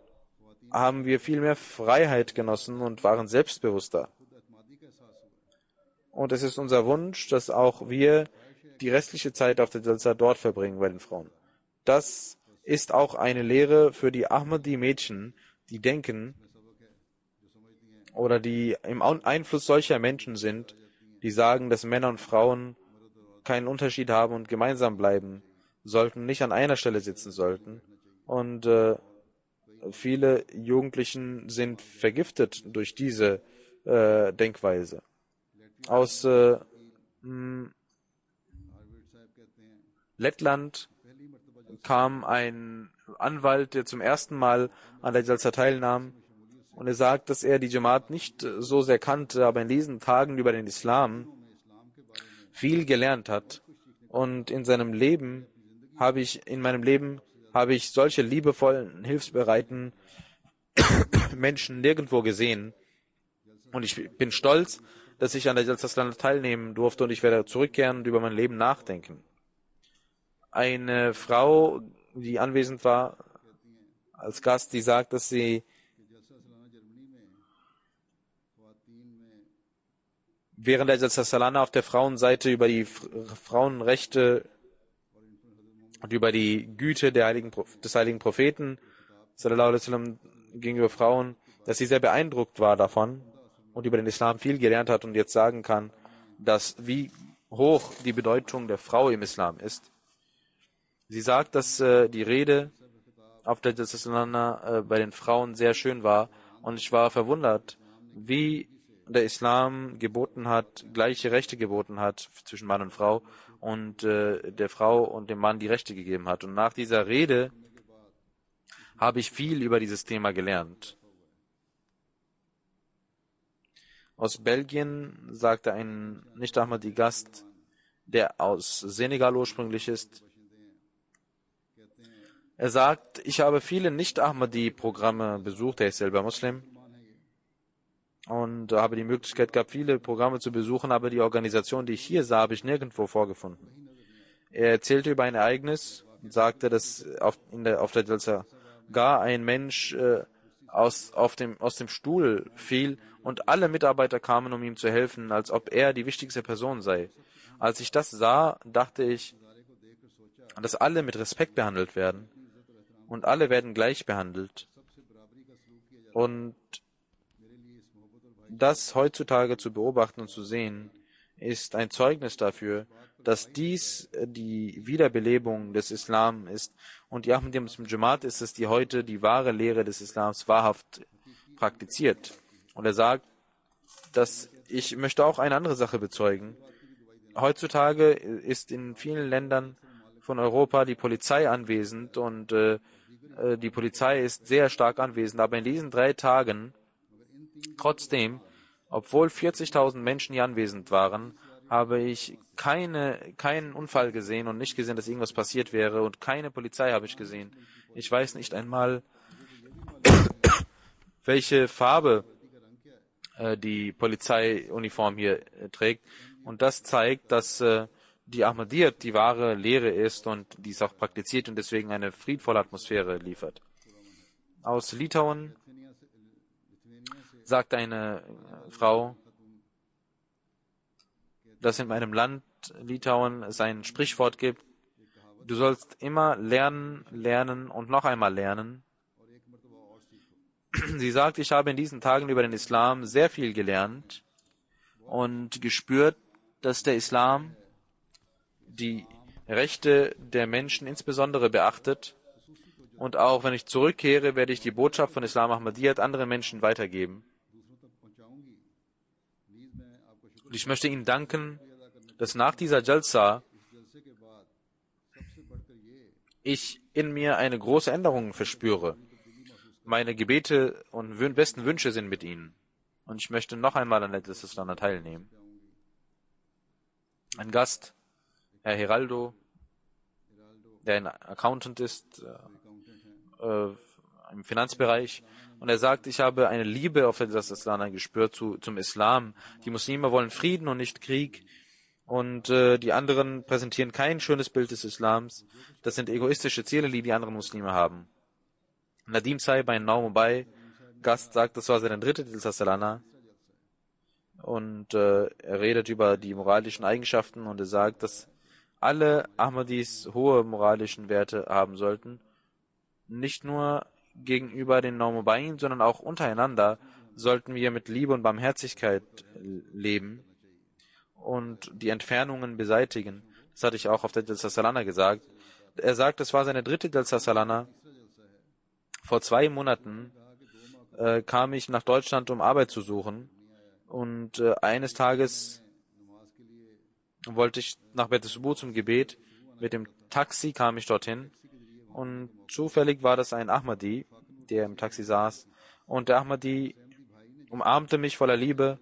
haben wir viel mehr Freiheit genossen und waren selbstbewusster. Und es ist unser Wunsch, dass auch wir die restliche Zeit auf der Jalsa dort verbringen bei den Frauen. Das ist auch eine Lehre für die Ahmadi-Mädchen, die denken oder die im Einfluss solcher Menschen sind, die sagen, dass Männer und Frauen keinen Unterschied haben und gemeinsam bleiben sollten, nicht an einer Stelle sitzen sollten. Und viele Jugendlichen sind vergiftet durch diese Denkweise. Aus Lettland kam ein Anwalt, der zum ersten Mal an der Jalsa teilnahm, und er sagt, dass er die Jamaat nicht so sehr kannte, aber in diesen Tagen über den Islam viel gelernt hat. Und in meinem Leben habe ich solche liebevollen, hilfsbereiten Menschen nirgendwo gesehen. Und ich bin stolz, dass ich an der Jalsa Salana teilnehmen durfte, und ich werde zurückkehren und über mein Leben nachdenken. Eine Frau, die anwesend war als Gast, die sagt, dass sie während der Jalsa Salana auf der Frauenseite über die Frauenrechte und über die Güte des heiligen Propheten sallallahu alaihi wasallam gegenüber Frauen, dass sie sehr beeindruckt war davon und über den Islam viel gelernt hat und jetzt sagen kann, dass wie hoch die Bedeutung der Frau im Islam ist. Sie sagt, dass die Rede auf der Jalsa Salana bei den Frauen sehr schön war, und ich war verwundert, wie der Islam geboten hat, gleiche Rechte geboten hat zwischen Mann und Frau, und der Frau und dem Mann die Rechte gegeben hat. Und nach dieser Rede habe ich viel über dieses Thema gelernt. Aus Belgien sagte ein Nicht-Ahmadi-Gast, der aus Senegal ursprünglich ist, er sagt, ich habe viele Nicht-Ahmadi-Programme besucht, er ist selber Muslim, und habe die Möglichkeit gehabt, viele Programme zu besuchen, aber die Organisation, die ich hier sah, habe ich nirgendwo vorgefunden. Er erzählte über ein Ereignis und sagte, dass auf der Jalsa gar ein Mensch aus dem Stuhl fiel und alle Mitarbeiter kamen, um ihm zu helfen, als ob er die wichtigste Person sei. Als ich das sah, dachte ich, dass alle mit Respekt behandelt werden und alle werden gleich behandelt. Und das heutzutage zu beobachten und zu sehen, ist ein Zeugnis dafür, dass dies die Wiederbelebung des Islam ist. Und die Ahmadiyya Muslim Jamaat ist es, die heute die wahre Lehre des Islams wahrhaft praktiziert. Und er sagt, dass ich möchte auch eine andere Sache bezeugen. Heutzutage ist in vielen Ländern von Europa die Polizei anwesend, und die Polizei ist sehr stark anwesend. Aber in diesen 3 Tagen, trotzdem, obwohl 40.000 Menschen hier anwesend waren, habe ich keinen Unfall gesehen und nicht gesehen, dass irgendwas passiert wäre, und keine Polizei habe ich gesehen. Ich weiß nicht einmal, welche Farbe die Polizeiuniform hier trägt, und das zeigt, dass die Ahmadiyyat die wahre Lehre ist und dies auch praktiziert und deswegen eine friedvolle Atmosphäre liefert. Aus Litauen sagt eine Frau, dass in meinem Land Litauen es ein Sprichwort gibt: Du sollst immer lernen, lernen und noch einmal lernen. Sie sagt, ich habe in diesen Tagen über den Islam sehr viel gelernt und gespürt, dass der Islam die Rechte der Menschen insbesondere beachtet, und auch wenn ich zurückkehre, werde ich die Botschaft von Islam Ahmadiyyat anderen Menschen weitergeben. Und ich möchte Ihnen danken, dass nach dieser Jalsa ich in mir eine große Änderung verspüre. meine Gebete und besten Wünsche sind mit ihnen. Und ich möchte noch einmal an der Jilsa Salana teilnehmen. Ein Gast, Herr Heraldo, der ein Accountant ist im Finanzbereich. Und er sagt, ich habe eine Liebe auf der Jilsa Salana gespürt zum Islam. Die Muslime wollen Frieden und nicht Krieg. Und die anderen präsentieren kein schönes Bild des Islams. Das sind egoistische Ziele, die die anderen Muslime haben. Nadim Saib, ein Naumubai Gast, sagt, das war seine dritte Jilsa Salana. Und er redet über die moralischen Eigenschaften und er sagt, dass alle Ahmadis hohe moralischen Werte haben sollten. Nicht nur gegenüber den Naumubaien, sondern auch untereinander sollten wir mit Liebe und Barmherzigkeit leben und die Entfernungen beseitigen. Das hatte ich auch auf der Jilsa Salana gesagt. Er sagt, es war seine dritte Jilsa Salana. Vor 2 Monaten kam ich nach Deutschland, um Arbeit zu suchen. Und eines Tages wollte ich nach Bet Subuh zum Gebet. Mit dem Taxi kam ich dorthin. Und zufällig war das ein Ahmadi, der im Taxi saß. Und der Ahmadi umarmte mich voller Liebe.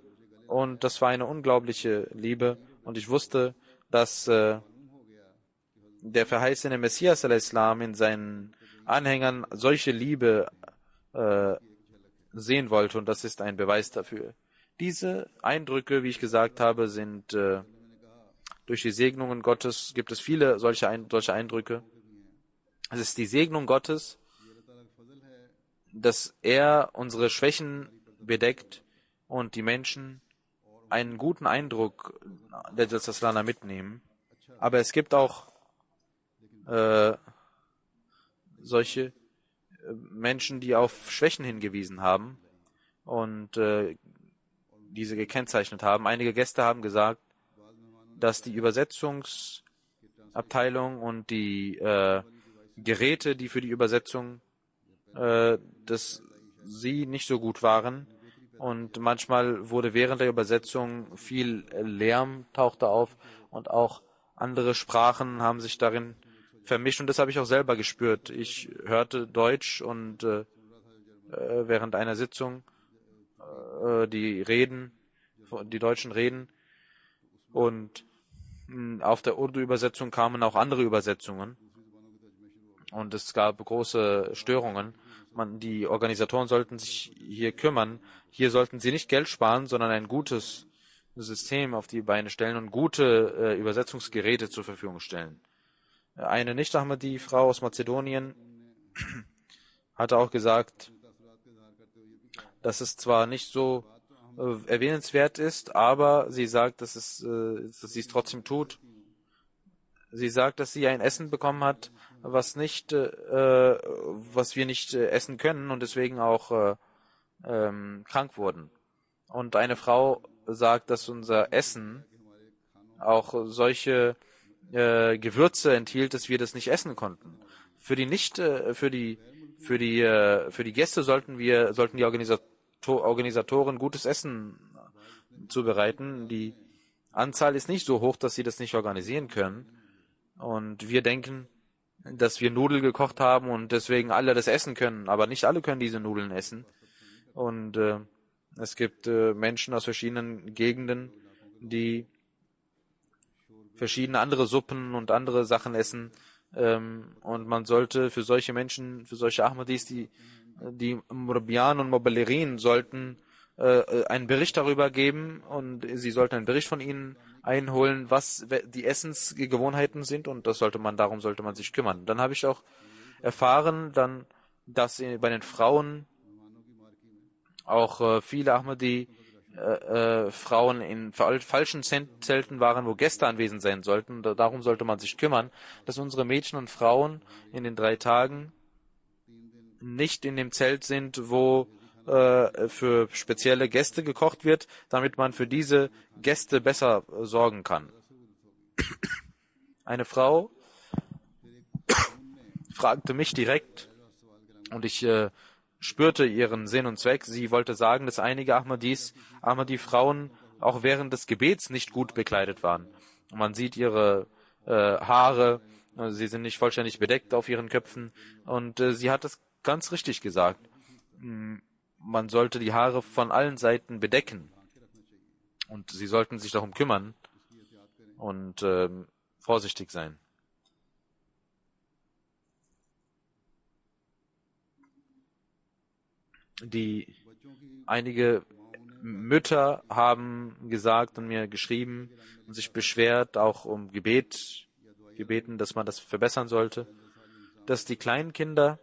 Und das war eine unglaubliche Liebe. Und ich wusste, dass der verheißene Messias al-Islam in seinen Anhängern solche Liebe sehen wollte. Und das ist ein Beweis dafür. Diese Eindrücke, wie ich gesagt habe, sind durch die Segnungen Gottes, gibt es viele solche Eindrücke. Es ist die Segnung Gottes, dass er unsere Schwächen bedeckt und die Menschen einen guten Eindruck der Jilsa Salana mitnehmen. Aber es gibt auch solche Menschen, die auf Schwächen hingewiesen haben und diese gekennzeichnet haben. Einige Gäste haben gesagt, dass die Übersetzungsabteilung und die Geräte, die für die Übersetzung, dass sie nicht so gut waren. Und manchmal wurde während der Übersetzung viel Lärm tauchte auf und auch andere Sprachen haben sich darin vermischt. Und das habe ich auch selber gespürt. Ich hörte Deutsch und während einer Sitzung die Deutschen reden und auf der Urdu-Übersetzung kamen auch andere Übersetzungen und es gab große Störungen. Die Organisatoren sollten sich hier kümmern. Hier sollten sie nicht Geld sparen, sondern ein gutes System auf die Beine stellen und gute Übersetzungsgeräte zur Verfügung stellen. Eine Nicht-Ahmadi-Frau aus Mazedonien hatte auch gesagt, dass es zwar nicht so erwähnenswert ist, aber sie sagt, dass sie es trotzdem tut. Sie sagt, dass sie ein Essen bekommen hat, was wir nicht essen können und deswegen auch krank wurden. Und eine Frau sagt, dass unser Essen auch solche Gewürze enthielt, dass wir das nicht essen konnten. Für die Gäste sollten die Organisatoren gutes Essen zubereiten. Die Anzahl ist nicht so hoch, dass sie das nicht organisieren können. Und wir denken, dass wir Nudeln gekocht haben und deswegen alle das essen können. Aber nicht alle können diese Nudeln essen. Und es gibt Menschen aus verschiedenen Gegenden, die verschiedene andere Suppen und andere Sachen essen. Und man sollte für solche Menschen, für solche Ahmadis, die Murabbiyan und Mubalirin sollten einen Bericht darüber geben und sie sollten einen Bericht von ihnen einholen, was die Essensgewohnheiten sind und darum sollte man sich kümmern. Dann habe ich auch erfahren, dass bei den Frauen auch viele Ahmadi Frauen in falschen Zelten waren, wo Gäste anwesend sein sollten. Darum sollte man sich kümmern, dass unsere Mädchen und Frauen in den 3 Tagen nicht in dem Zelt sind, wo für spezielle Gäste gekocht wird, damit man für diese Gäste besser sorgen kann. Eine Frau fragte mich direkt und ich spürte ihren Sinn und Zweck. Sie wollte sagen, dass einige Ahmadi-Frauen auch während des Gebets nicht gut bekleidet waren. Und man sieht ihre Haare, sie sind nicht vollständig bedeckt auf ihren Köpfen und sie hat es ganz richtig gesagt. man sollte die Haare von allen Seiten bedecken und sie sollten sich darum kümmern und vorsichtig sein. Einige Mütter haben gesagt und mir geschrieben und sich beschwert, auch um gebeten, dass man das verbessern sollte, dass die kleinen Kinder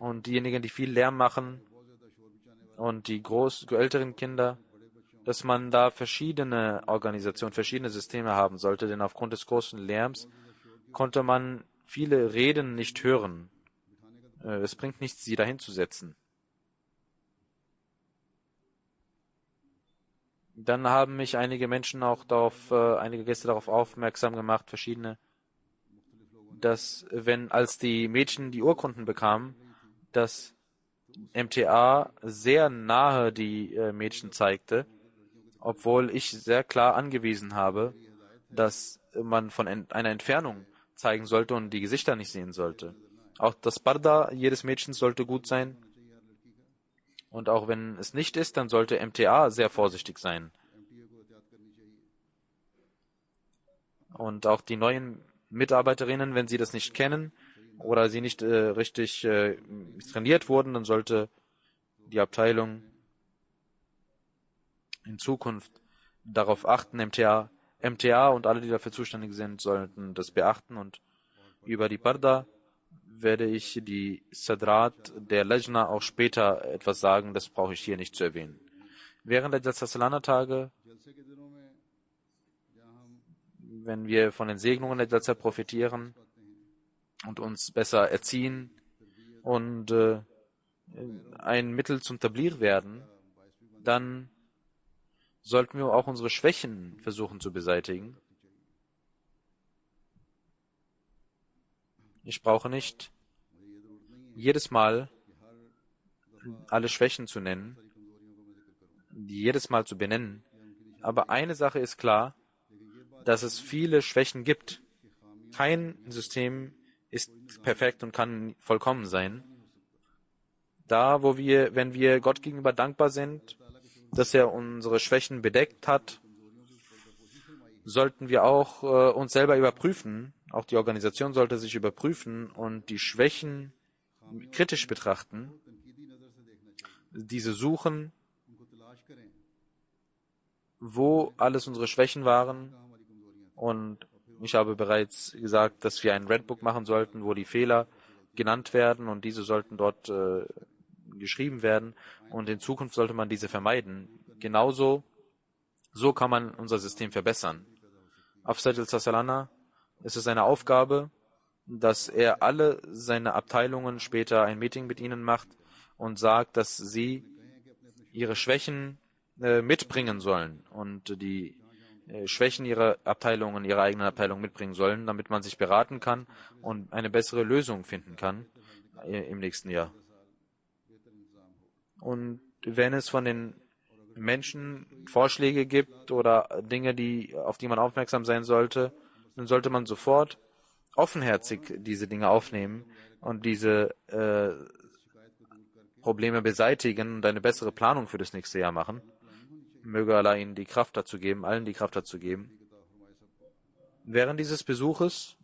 und diejenigen, die viel Lärm machen und die älteren Kinder, dass man da verschiedene Organisationen, verschiedene Systeme haben sollte, denn aufgrund des großen Lärms konnte man viele Reden nicht hören. Es bringt nichts, sie dahin zu setzen. Dann haben mich einige Menschen auch einige Gäste darauf aufmerksam gemacht, dass als die Mädchen die Urkunden bekamen, dass MTA sehr nahe die Mädchen zeigte, obwohl ich sehr klar angewiesen habe, dass man von einer Entfernung zeigen sollte und die Gesichter nicht sehen sollte. Auch das Parda jedes Mädchens sollte gut sein. Und auch wenn es nicht ist, dann sollte MTA sehr vorsichtig sein. Und auch die neuen Mitarbeiterinnen, wenn sie das nicht kennen oder sie nicht richtig trainiert wurden, dann sollte die Abteilung in Zukunft darauf achten, MTA und alle, die dafür zuständig sind, sollten das beachten. Und über die Parda werde ich die Sadrat der Lajna auch später etwas sagen, das brauche ich hier nicht zu erwähnen. Während der Jalsa Salana Tage, wenn wir von den Segnungen der Jalsa profitieren und uns besser erziehen und ein Mittel zum Tabligh werden, dann sollten wir auch unsere Schwächen versuchen zu beseitigen. Ich brauche nicht jedes Mal alle Schwächen zu nennen, die jedes Mal zu benennen. Aber eine Sache ist klar, dass es viele Schwächen gibt. Kein System ist perfekt und kann vollkommen sein. Wenn wir Gott gegenüber dankbar sind, dass er unsere Schwächen bedeckt hat, sollten wir auch uns selber überprüfen. Auch die Organisation sollte sich überprüfen und die Schwächen kritisch betrachten, diese suchen, wo alles unsere Schwächen waren. Und ich habe bereits gesagt, dass wir ein Redbook machen sollten, wo die Fehler genannt werden und diese sollten dort geschrieben werden. Und in Zukunft sollte man diese vermeiden. So kann man unser System verbessern. Auf Sayyid al-Salana ist es eine Aufgabe, dass er alle seine Abteilungen später ein Meeting mit ihnen macht und sagt, dass sie ihre Schwächen mitbringen sollen und die Schwächen ihrer eigenen Abteilung mitbringen sollen, damit man sich beraten kann und eine bessere Lösung finden kann im nächsten Jahr. Und wenn es von den Menschen Vorschläge gibt oder Dinge, auf die man aufmerksam sein sollte, dann sollte man sofort offenherzig diese Dinge aufnehmen und diese Probleme beseitigen und eine bessere Planung für das nächste Jahr machen. Möge Allah ihnen die Kraft dazu geben, allen die Kraft dazu geben. Während dieses Besuches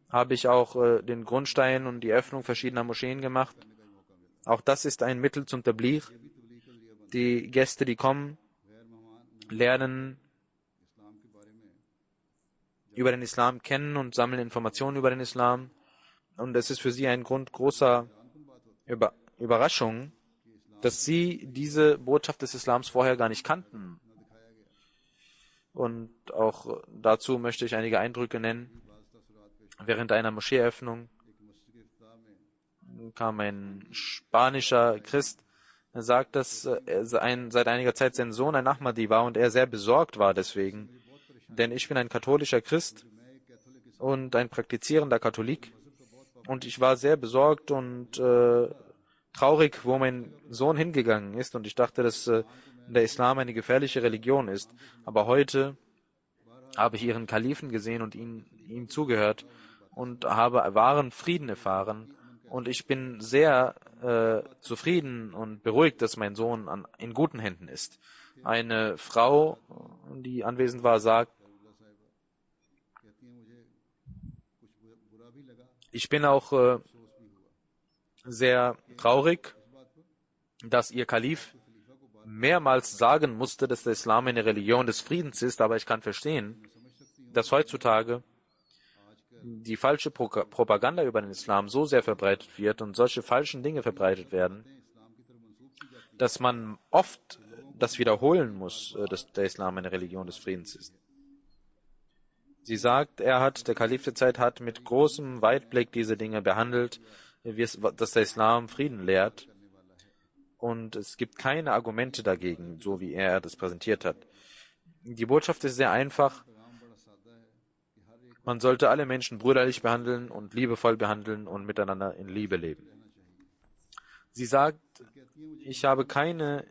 habe ich auch den Grundstein und die Öffnung verschiedener Moscheen gemacht. Auch das ist ein Mittel zum Tabligh. Die Gäste, die kommen, lernen über den Islam kennen und sammeln Informationen über den Islam. Und es ist für sie ein Grund großer Überraschung, dass sie diese Botschaft des Islams vorher gar nicht kannten. Und auch dazu möchte ich einige Eindrücke nennen. Während einer Moscheeöffnung kam ein spanischer Christ. Er sagt, dass seit einiger Zeit sein Sohn ein Ahmadi war und er sehr besorgt war deswegen. Denn ich bin ein katholischer Christ und ein praktizierender Katholik. Und ich war sehr besorgt und traurig, wo mein Sohn hingegangen ist. Und ich dachte, dass der Islam eine gefährliche Religion ist. Aber heute habe ich ihren Kalifen gesehen und ihm zugehört und habe wahren Frieden erfahren. Und ich bin sehr zufrieden und beruhigt, dass mein Sohn in guten Händen ist. Eine Frau, die anwesend war, sagt, ich bin auch sehr traurig, dass ihr Kalif mehrmals sagen musste, dass der Islam eine Religion des Friedens ist, aber ich kann verstehen, dass heutzutage die falsche Propaganda über den Islam so sehr verbreitet wird und solche falschen Dinge verbreitet werden, dass man oft das wiederholen muss, dass der Islam eine Religion des Friedens ist. Sie sagt, der Kalif der Zeit hat mit großem Weitblick diese Dinge behandelt, dass der Islam Frieden lehrt. Und es gibt keine Argumente dagegen, so wie er das präsentiert hat. Die Botschaft ist sehr einfach. Man sollte alle Menschen brüderlich behandeln und liebevoll behandeln und miteinander in Liebe leben. Sie sagt, ich habe keine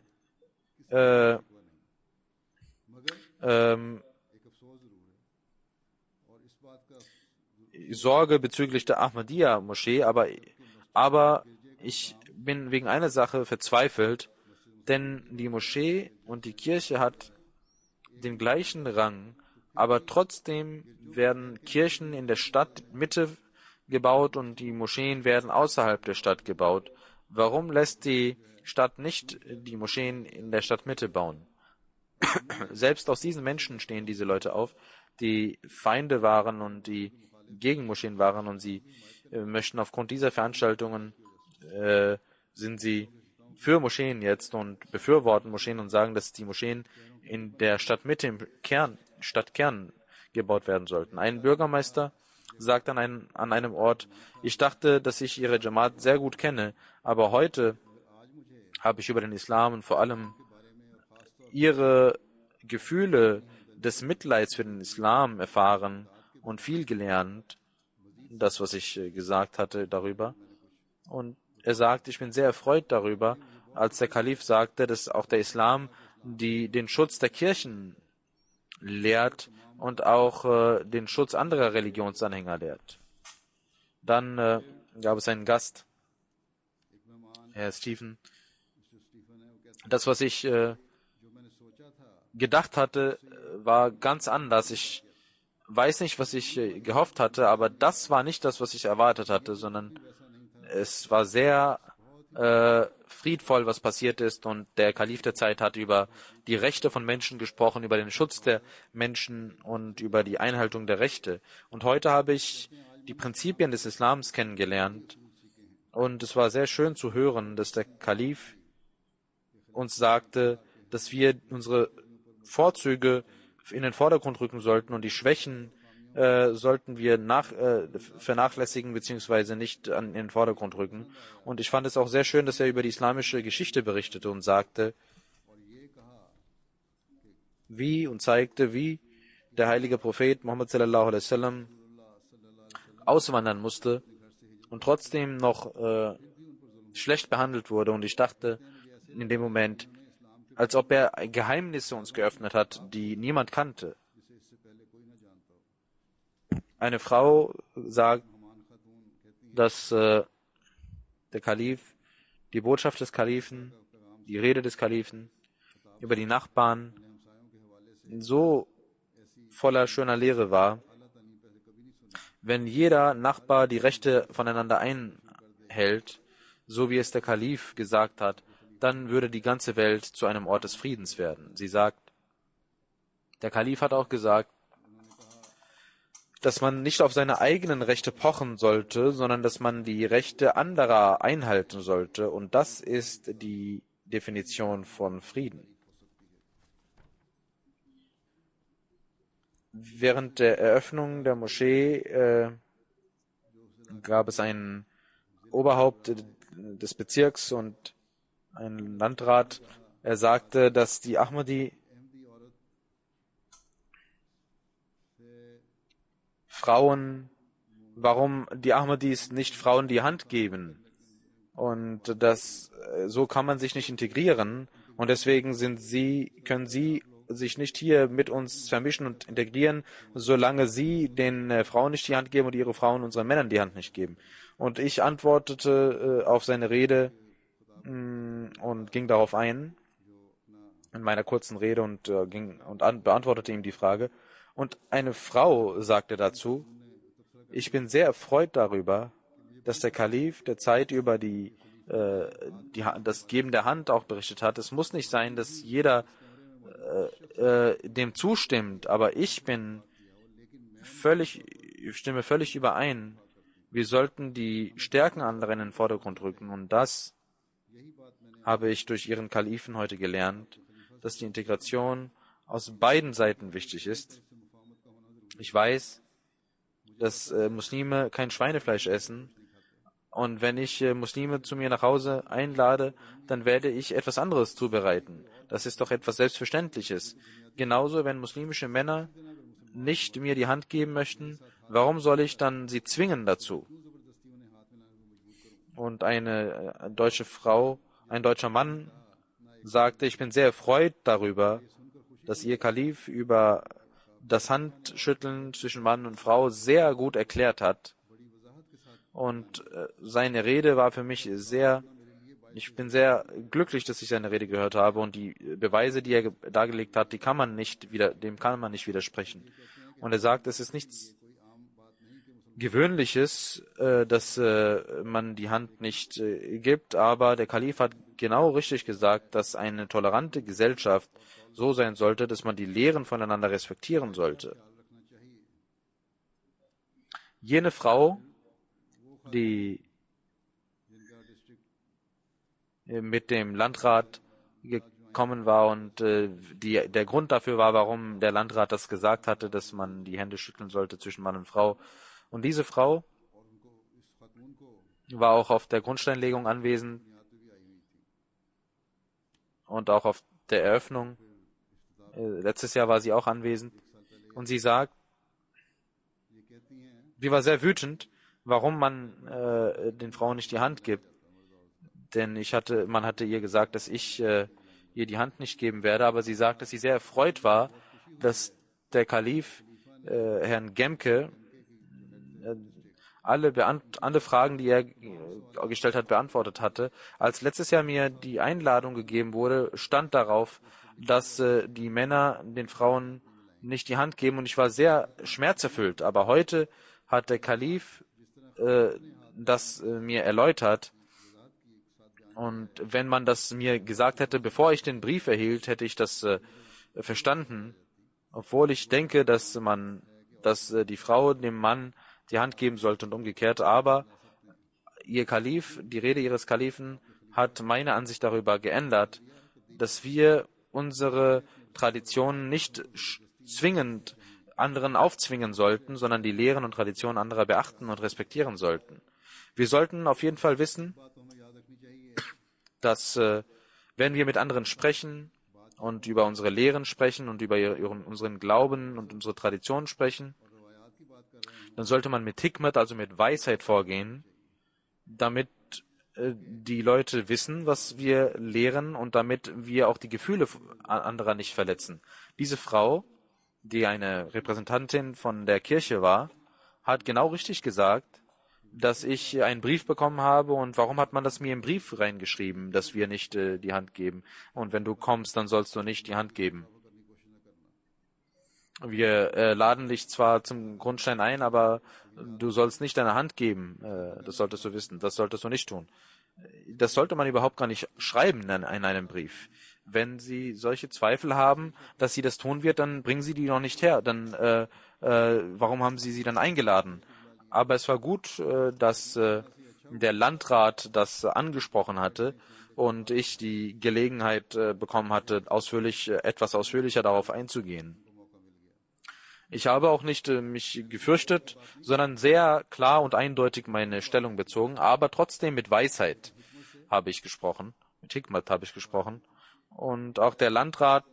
Sorge bezüglich der Ahmadiyya-Moschee, aber ich bin wegen einer Sache verzweifelt, denn die Moschee und die Kirche hat den gleichen Rang, aber trotzdem werden Kirchen in der Stadtmitte gebaut und die Moscheen werden außerhalb der Stadt gebaut. Warum lässt die Stadt nicht die Moscheen in der Stadtmitte bauen? Selbst aus diesen Menschen stehen diese Leute auf, die Feinde waren und die gegen Moscheen waren, und sie möchten aufgrund dieser Veranstaltungen sind sie für Moscheen jetzt und befürworten Moscheen und sagen, dass die Moscheen in der Stadtmitte, im Stadtkern gebaut werden sollten. Ein Bürgermeister sagt an einem Ort, ich dachte, dass ich ihre Jamaat sehr gut kenne, aber heute habe ich über den Islam und vor allem ihre Gefühle des Mitleids für den Islam erfahren und viel gelernt, das, was ich gesagt hatte darüber. Und er sagt, ich bin sehr erfreut darüber, als der Kalif sagte, dass auch der Islam den Schutz der Kirchen lehrt und auch den Schutz anderer Religionsanhänger lehrt. Dann gab es einen Gast, Herr Stephen. Das, was ich gedacht hatte, war ganz anders. Ich weiß nicht, was ich gehofft hatte, aber das war nicht das, was ich erwartet hatte, sondern es war sehr friedvoll, was passiert ist, und der Kalif der Zeit hat über die Rechte von Menschen gesprochen, über den Schutz der Menschen und über die Einhaltung der Rechte. Und heute habe ich die Prinzipien des Islams kennengelernt, und es war sehr schön zu hören, dass der Kalif uns sagte, dass wir unsere Vorzüge in den Vordergrund rücken sollten und die Schwächen sollten wir vernachlässigen bzw. nicht in den Vordergrund rücken. Und ich fand es auch sehr schön, dass er über die islamische Geschichte berichtete und sagte, zeigte, wie der heilige Prophet Muhammad sallallahu alaihi wasallam auswandern musste und trotzdem noch schlecht behandelt wurde. Und ich dachte in dem Moment, als ob er Geheimnisse uns geöffnet hat, die niemand kannte. Eine Frau sagt, dass der Kalif, die Botschaft des Kalifen, die Rede des Kalifen über die Nachbarn so voller schöner Lehre war. Wenn jeder Nachbar die Rechte voneinander einhält, so wie es der Kalif gesagt hat, dann würde die ganze Welt zu einem Ort des Friedens werden. Sie sagt, der Kalif hat auch gesagt, dass man nicht auf seine eigenen Rechte pochen sollte, sondern dass man die Rechte anderer einhalten sollte. Und das ist die Definition von Frieden. Während der Eröffnung der Moschee gab es ein Oberhaupt des Bezirks und einen Landrat. Er sagte, dass die Ahmadi warum die Ahmadis nicht Frauen die Hand geben. Und so kann man sich nicht integrieren. Und deswegen können sie sich nicht hier mit uns vermischen und integrieren, solange sie den Frauen nicht die Hand geben und ihre Frauen unseren Männern die Hand nicht geben. Und ich antwortete auf seine Rede, und ging darauf ein in meiner kurzen Rede und beantwortete ihm die Frage. Und eine Frau sagte dazu: Ich bin sehr erfreut darüber, dass der Kalif der Zeit über das Geben der Hand auch berichtet hat. Es muss nicht sein, dass jeder dem zustimmt, aber ich stimme völlig überein. Wir sollten die Stärken anderer in den Vordergrund rücken, und das habe ich durch Ihren Kalifen heute gelernt, dass die Integration aus beiden Seiten wichtig ist. Ich weiß, dass Muslime kein Schweinefleisch essen, und wenn ich Muslime zu mir nach Hause einlade, dann werde ich etwas anderes zubereiten. Das ist doch etwas Selbstverständliches. Genauso, wenn muslimische Männer nicht mir die Hand geben möchten, warum soll ich dann sie zwingen dazu? Und eine deutsche Frau, ein deutscher Mann sagte: Ich bin sehr erfreut darüber, dass Ihr Kalif über das Handschütteln zwischen Mann und Frau sehr gut erklärt hat. Und seine Rede war für mich ich bin sehr glücklich, dass ich seine Rede gehört habe, und die Beweise, die er dargelegt hat, dem kann man nicht widersprechen. Und er sagt, es ist nichts Gewöhnliches, dass man die Hand nicht gibt, aber der Kalif hat genau richtig gesagt, dass eine tolerante Gesellschaft so sein sollte, dass man die Lehren voneinander respektieren sollte. Jene Frau, die mit dem Landrat gekommen war und der Grund dafür war, warum der Landrat das gesagt hatte, dass man die Hände schütteln sollte zwischen Mann und Frau. Und diese Frau war auch auf der Grundsteinlegung anwesend und auch auf der Eröffnung. Letztes Jahr war sie auch anwesend. Und sie sagt, sie war sehr wütend, warum man den Frauen nicht die Hand gibt. Denn man hatte ihr gesagt, dass ich ihr die Hand nicht geben werde, aber sie sagt, dass sie sehr erfreut war, dass der Kalif Herrn Gemke alle Fragen, die er gestellt hat, beantwortet hatte. Als letztes Jahr mir die Einladung gegeben wurde, stand darauf, dass die Männer den Frauen nicht die Hand geben, und ich war sehr schmerzerfüllt. Aber heute hat der Kalif das mir erläutert, und wenn man das mir gesagt hätte, bevor ich den Brief erhielt, hätte ich das verstanden, obwohl ich denke, dass die Frau dem Mann die Hand geben sollte und umgekehrt. Aber die Rede ihres Kalifen hat meine Ansicht darüber geändert, dass wir unsere Traditionen nicht zwingend anderen aufzwingen sollten, sondern die Lehren und Traditionen anderer beachten und respektieren sollten. Wir sollten auf jeden Fall wissen, dass wenn wir mit anderen sprechen und über unsere Lehren sprechen und über unseren Glauben und unsere Traditionen sprechen, dann sollte man mit Hikmat, also mit Weisheit vorgehen, damit die Leute wissen, was wir lehren, und damit wir auch die Gefühle anderer nicht verletzen. Diese Frau, die eine Repräsentantin von der Kirche war, hat genau richtig gesagt, dass ich einen Brief bekommen habe, und warum hat man das mir im Brief reingeschrieben, dass wir nicht die Hand geben, und wenn du kommst, dann sollst du nicht die Hand geben. Wir laden dich zwar zum Grundstein ein, aber du sollst nicht deine Hand geben. Das solltest du wissen. Das solltest du nicht tun. Das sollte man überhaupt gar nicht schreiben in einem Brief. Wenn Sie solche Zweifel haben, dass sie das tun wird, dann bringen Sie die noch nicht her. Dann warum haben Sie sie dann eingeladen? Aber es war gut, dass der Landrat das angesprochen hatte und ich die Gelegenheit bekommen hatte, etwas ausführlicher darauf einzugehen. Ich habe auch nicht mich gefürchtet, sondern sehr klar und eindeutig meine Stellung bezogen, aber trotzdem mit Weisheit habe ich gesprochen, mit Hikmat habe ich gesprochen. Und auch der Landrat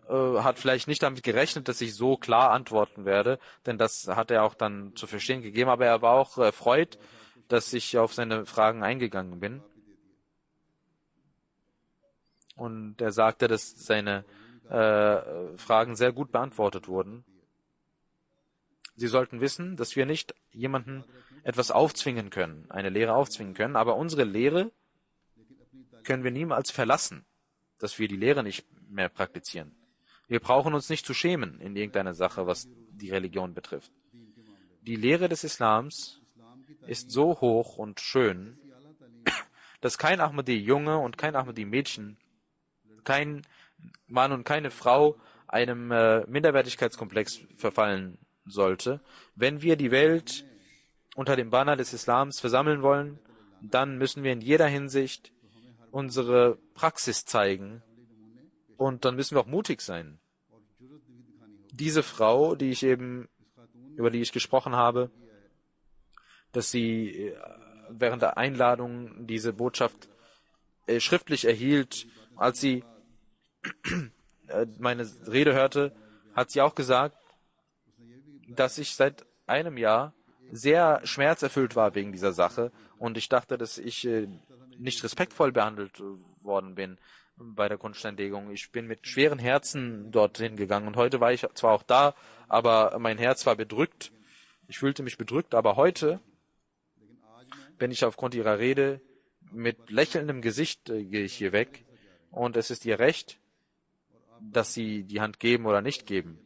hat vielleicht nicht damit gerechnet, dass ich so klar antworten werde, denn das hat er auch dann zu verstehen gegeben, aber er war auch erfreut, dass ich auf seine Fragen eingegangen bin. Und er sagte, dass seine Fragen sehr gut beantwortet wurden. Sie sollten wissen, dass wir nicht jemanden etwas aufzwingen können, eine Lehre aufzwingen können, aber unsere Lehre können wir niemals verlassen, dass wir die Lehre nicht mehr praktizieren. Wir brauchen uns nicht zu schämen in irgendeiner Sache, was die Religion betrifft. Die Lehre des Islams ist so hoch und schön, dass kein Ahmadi-Junge und kein Ahmadi-Mädchen, kein Mann und keine Frau einem Minderwertigkeitskomplex verfallen sollte. Wenn wir die Welt unter dem Banner des Islams versammeln wollen, dann müssen wir in jeder Hinsicht unsere Praxis zeigen und dann müssen wir auch mutig sein. Diese Frau, über die ich gesprochen habe, dass sie während der Einladung diese Botschaft schriftlich erhielt, als sie meine Rede hörte, hat sie auch gesagt, dass ich seit einem Jahr sehr schmerzerfüllt war wegen dieser Sache und ich dachte, dass ich nicht respektvoll behandelt worden bin bei der Grundsteinlegung. Ich bin mit schweren Herzen dorthin gegangen und heute war ich zwar auch da, aber mein Herz war bedrückt. Ich fühlte mich bedrückt, aber heute bin ich aufgrund ihrer Rede mit lächelndem Gesicht gehe ich hier weg und es ist ihr Recht, dass sie die Hand geben oder nicht geben.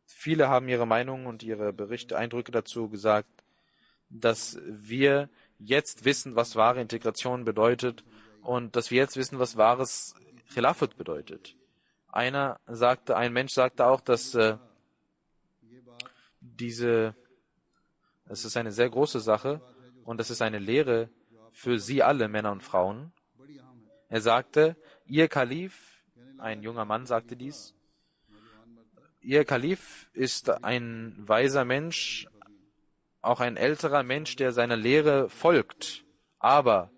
Viele haben ihre Meinung und ihre Eindrücke dazu gesagt, dass wir jetzt wissen, was wahre Integration bedeutet und dass wir jetzt wissen, was wahres Khilafat bedeutet. Ein Mensch sagte auch, dass es ist eine sehr große Sache und es ist eine Lehre für sie alle, Männer und Frauen. Er sagte, ihr Kalif, ein junger Mann sagte dies, ihr Kalif ist ein weiser Mensch, auch ein älterer Mensch, der seiner Lehre folgt. Aber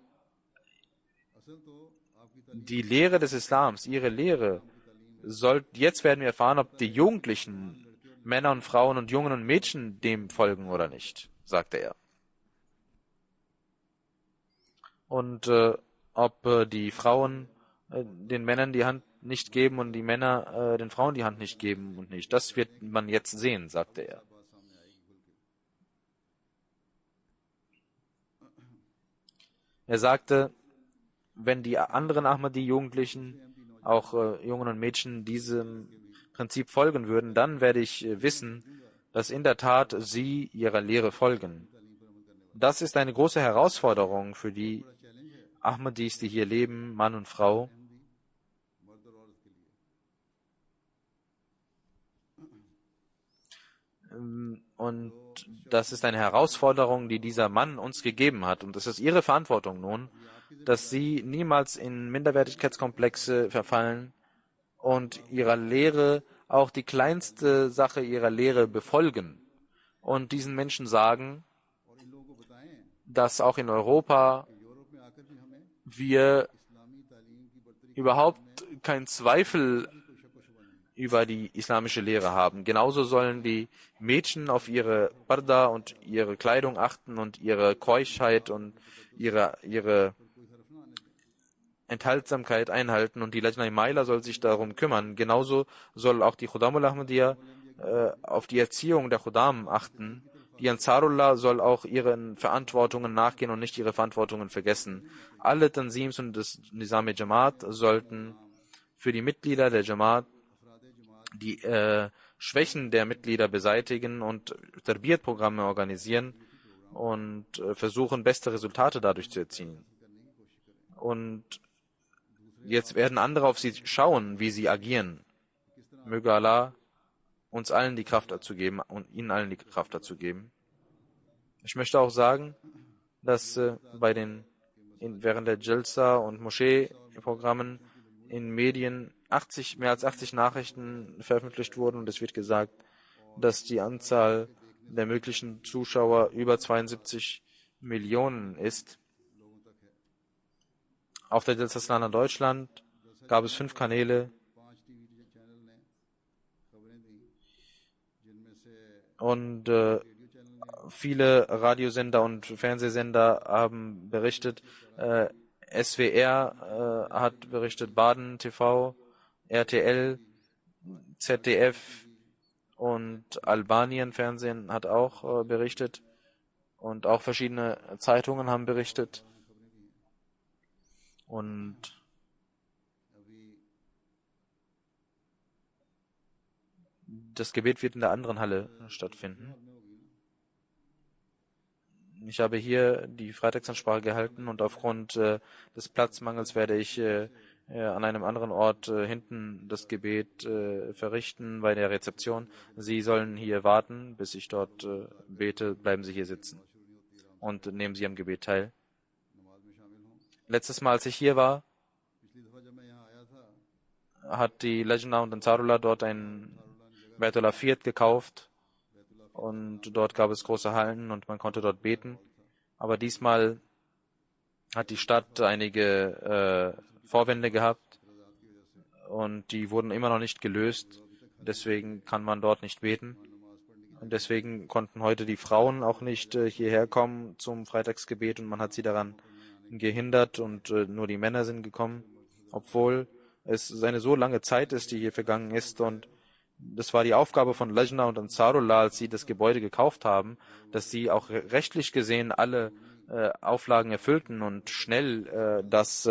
die Lehre des Islams, ihre Lehre, jetzt werden wir erfahren, ob die Jugendlichen, Männer und Frauen und Jungen und Mädchen dem folgen oder nicht, sagte er. Und ob die Frauen den Männern die Hand nicht geben und die Männer den Frauen die Hand nicht geben und nicht. Das wird man jetzt sehen, sagte er. Er sagte, wenn die anderen Ahmadi-Jugendlichen, auch Jungen und Mädchen, diesem Prinzip folgen würden, dann werde ich wissen, dass in der Tat sie ihrer Lehre folgen. Das ist eine große Herausforderung für die Ahmadis, die hier leben, Mann und Frau. Und das ist eine Herausforderung, die dieser Mann uns gegeben hat. Und es ist ihre Verantwortung nun, dass sie niemals in Minderwertigkeitskomplexe verfallen und ihrer Lehre, auch die kleinste Sache ihrer Lehre befolgen. Und diesen Menschen sagen, dass auch in Europa wir überhaupt keinen Zweifel über die islamische Lehre haben. Genauso sollen die Mädchen auf ihre Parda und ihre Kleidung achten und ihre Keuschheit und ihre Enthaltsamkeit einhalten und die Lajna Maila soll sich darum kümmern. Genauso soll auch die Khudamul Ahmadiyya auf die Erziehung der Khudam achten. Die Ansarullah soll auch ihren Verantwortungen nachgehen und nicht ihre Verantwortungen vergessen. Alle Tanzims und das Nizam-e-Jamaat sollten für die Mitglieder der Jamaat die Schwächen der Mitglieder beseitigen und Tarbiyat-Programme organisieren und versuchen, beste Resultate dadurch zu erzielen. Und jetzt werden andere auf sie schauen, wie sie agieren. Möge Allah uns allen die Kraft dazu geben und ihnen allen die Kraft dazu geben. Ich möchte auch sagen, dass während der Jalsa und Moschee-Programmen in Medien mehr als 80 Nachrichten veröffentlicht wurden und es wird gesagt, dass die Anzahl der möglichen Zuschauer über 72 Millionen ist. Auf der Jalsa Salana Deutschland gab es 5 Kanäle und viele Radiosender und Fernsehsender haben berichtet. SWR hat berichtet, Baden TV, RTL, ZDF und Albanien Fernsehen hat auch berichtet und auch verschiedene Zeitungen haben berichtet. Und das Gebet wird in der anderen Halle stattfinden. Ich habe hier die Freitagsansprache gehalten und aufgrund des Platzmangels werde ich an einem anderen Ort hinten das Gebet verrichten bei der Rezeption. Sie sollen hier warten, bis ich dort bete. Bleiben Sie hier sitzen und nehmen Sie am Gebet teil. Letztes Mal, als ich hier war, hat die Lajna und Ansarullah dort ein Baitullah Fiat gekauft und dort gab es große Hallen und man konnte dort beten. Aber diesmal hat die Stadt einige Vorwände gehabt und die wurden immer noch nicht gelöst. Deswegen kann man dort nicht beten. Und deswegen konnten heute die Frauen auch nicht hierher kommen zum Freitagsgebet und man hat sie daran gehindert und nur die Männer sind gekommen, obwohl es eine so lange Zeit ist, die hier vergangen ist und das war die Aufgabe von Lajna und Ansarullah, als sie das Gebäude gekauft haben, dass sie auch rechtlich gesehen alle Auflagen erfüllten und schnell das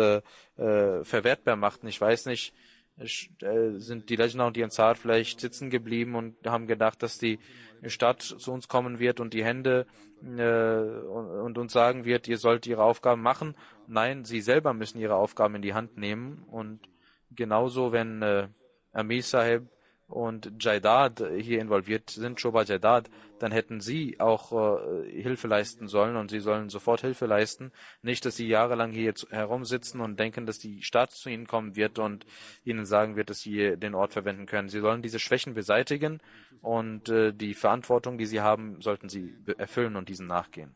verwertbar machten. Ich weiß nicht, sind die Lajna und die Ansar vielleicht sitzen geblieben und haben gedacht, dass die Stadt zu uns kommen wird und die Hände und uns sagen wird, ihr sollt ihre Aufgaben machen. Nein, sie selber müssen ihre Aufgaben in die Hand nehmen und genauso, wenn Amir Sahib und Jaidad hier involviert sind, Shoba Jaidad, dann hätten sie auch Hilfe leisten sollen und sie sollen sofort Hilfe leisten. Nicht, dass sie jahrelang hier herumsitzen und denken, dass die Stadt zu ihnen kommen wird und ihnen sagen wird, dass sie den Ort verwenden können. Sie sollen diese Schwächen beseitigen und die Verantwortung, die sie haben, sollten sie erfüllen und diesen nachgehen.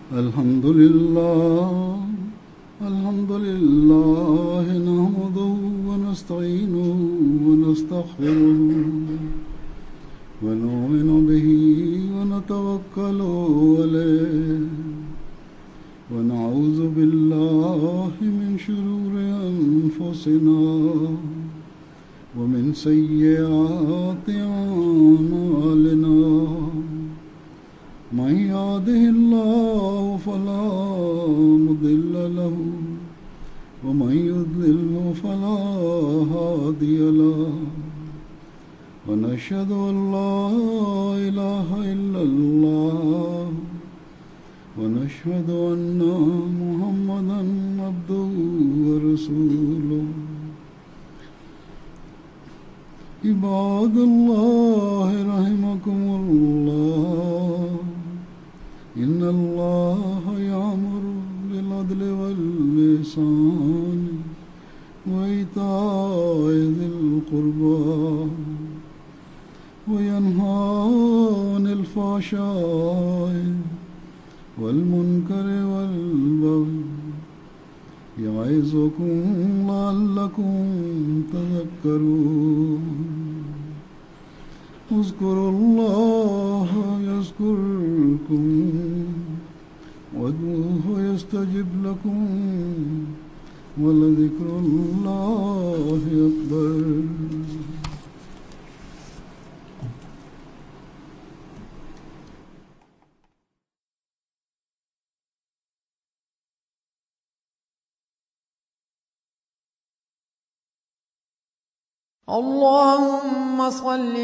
الحمد لله نحمده ونستعينه ونستغفره ونؤمن به ونتوكل عليه ونعوذ بالله من شرور أنفسنا ومن سيئات أعمالنا من يهده الله فلا مضل له ومن يضلل فلا هادي له ونشهد أن لا إله إلا الله ونشهد أن محمدا عبده ورسوله عباد الله رحمكم الله إن الله يأمر بالعدل والإحسان وإيتاء ذي القربى وينهى عن الفحشاء والمنكر والبغي يعظكم لعلكم تذكرون اذكروا الله يذكركم وادعوه يستجب لكم ولذكر الله أكبر. اللهم صل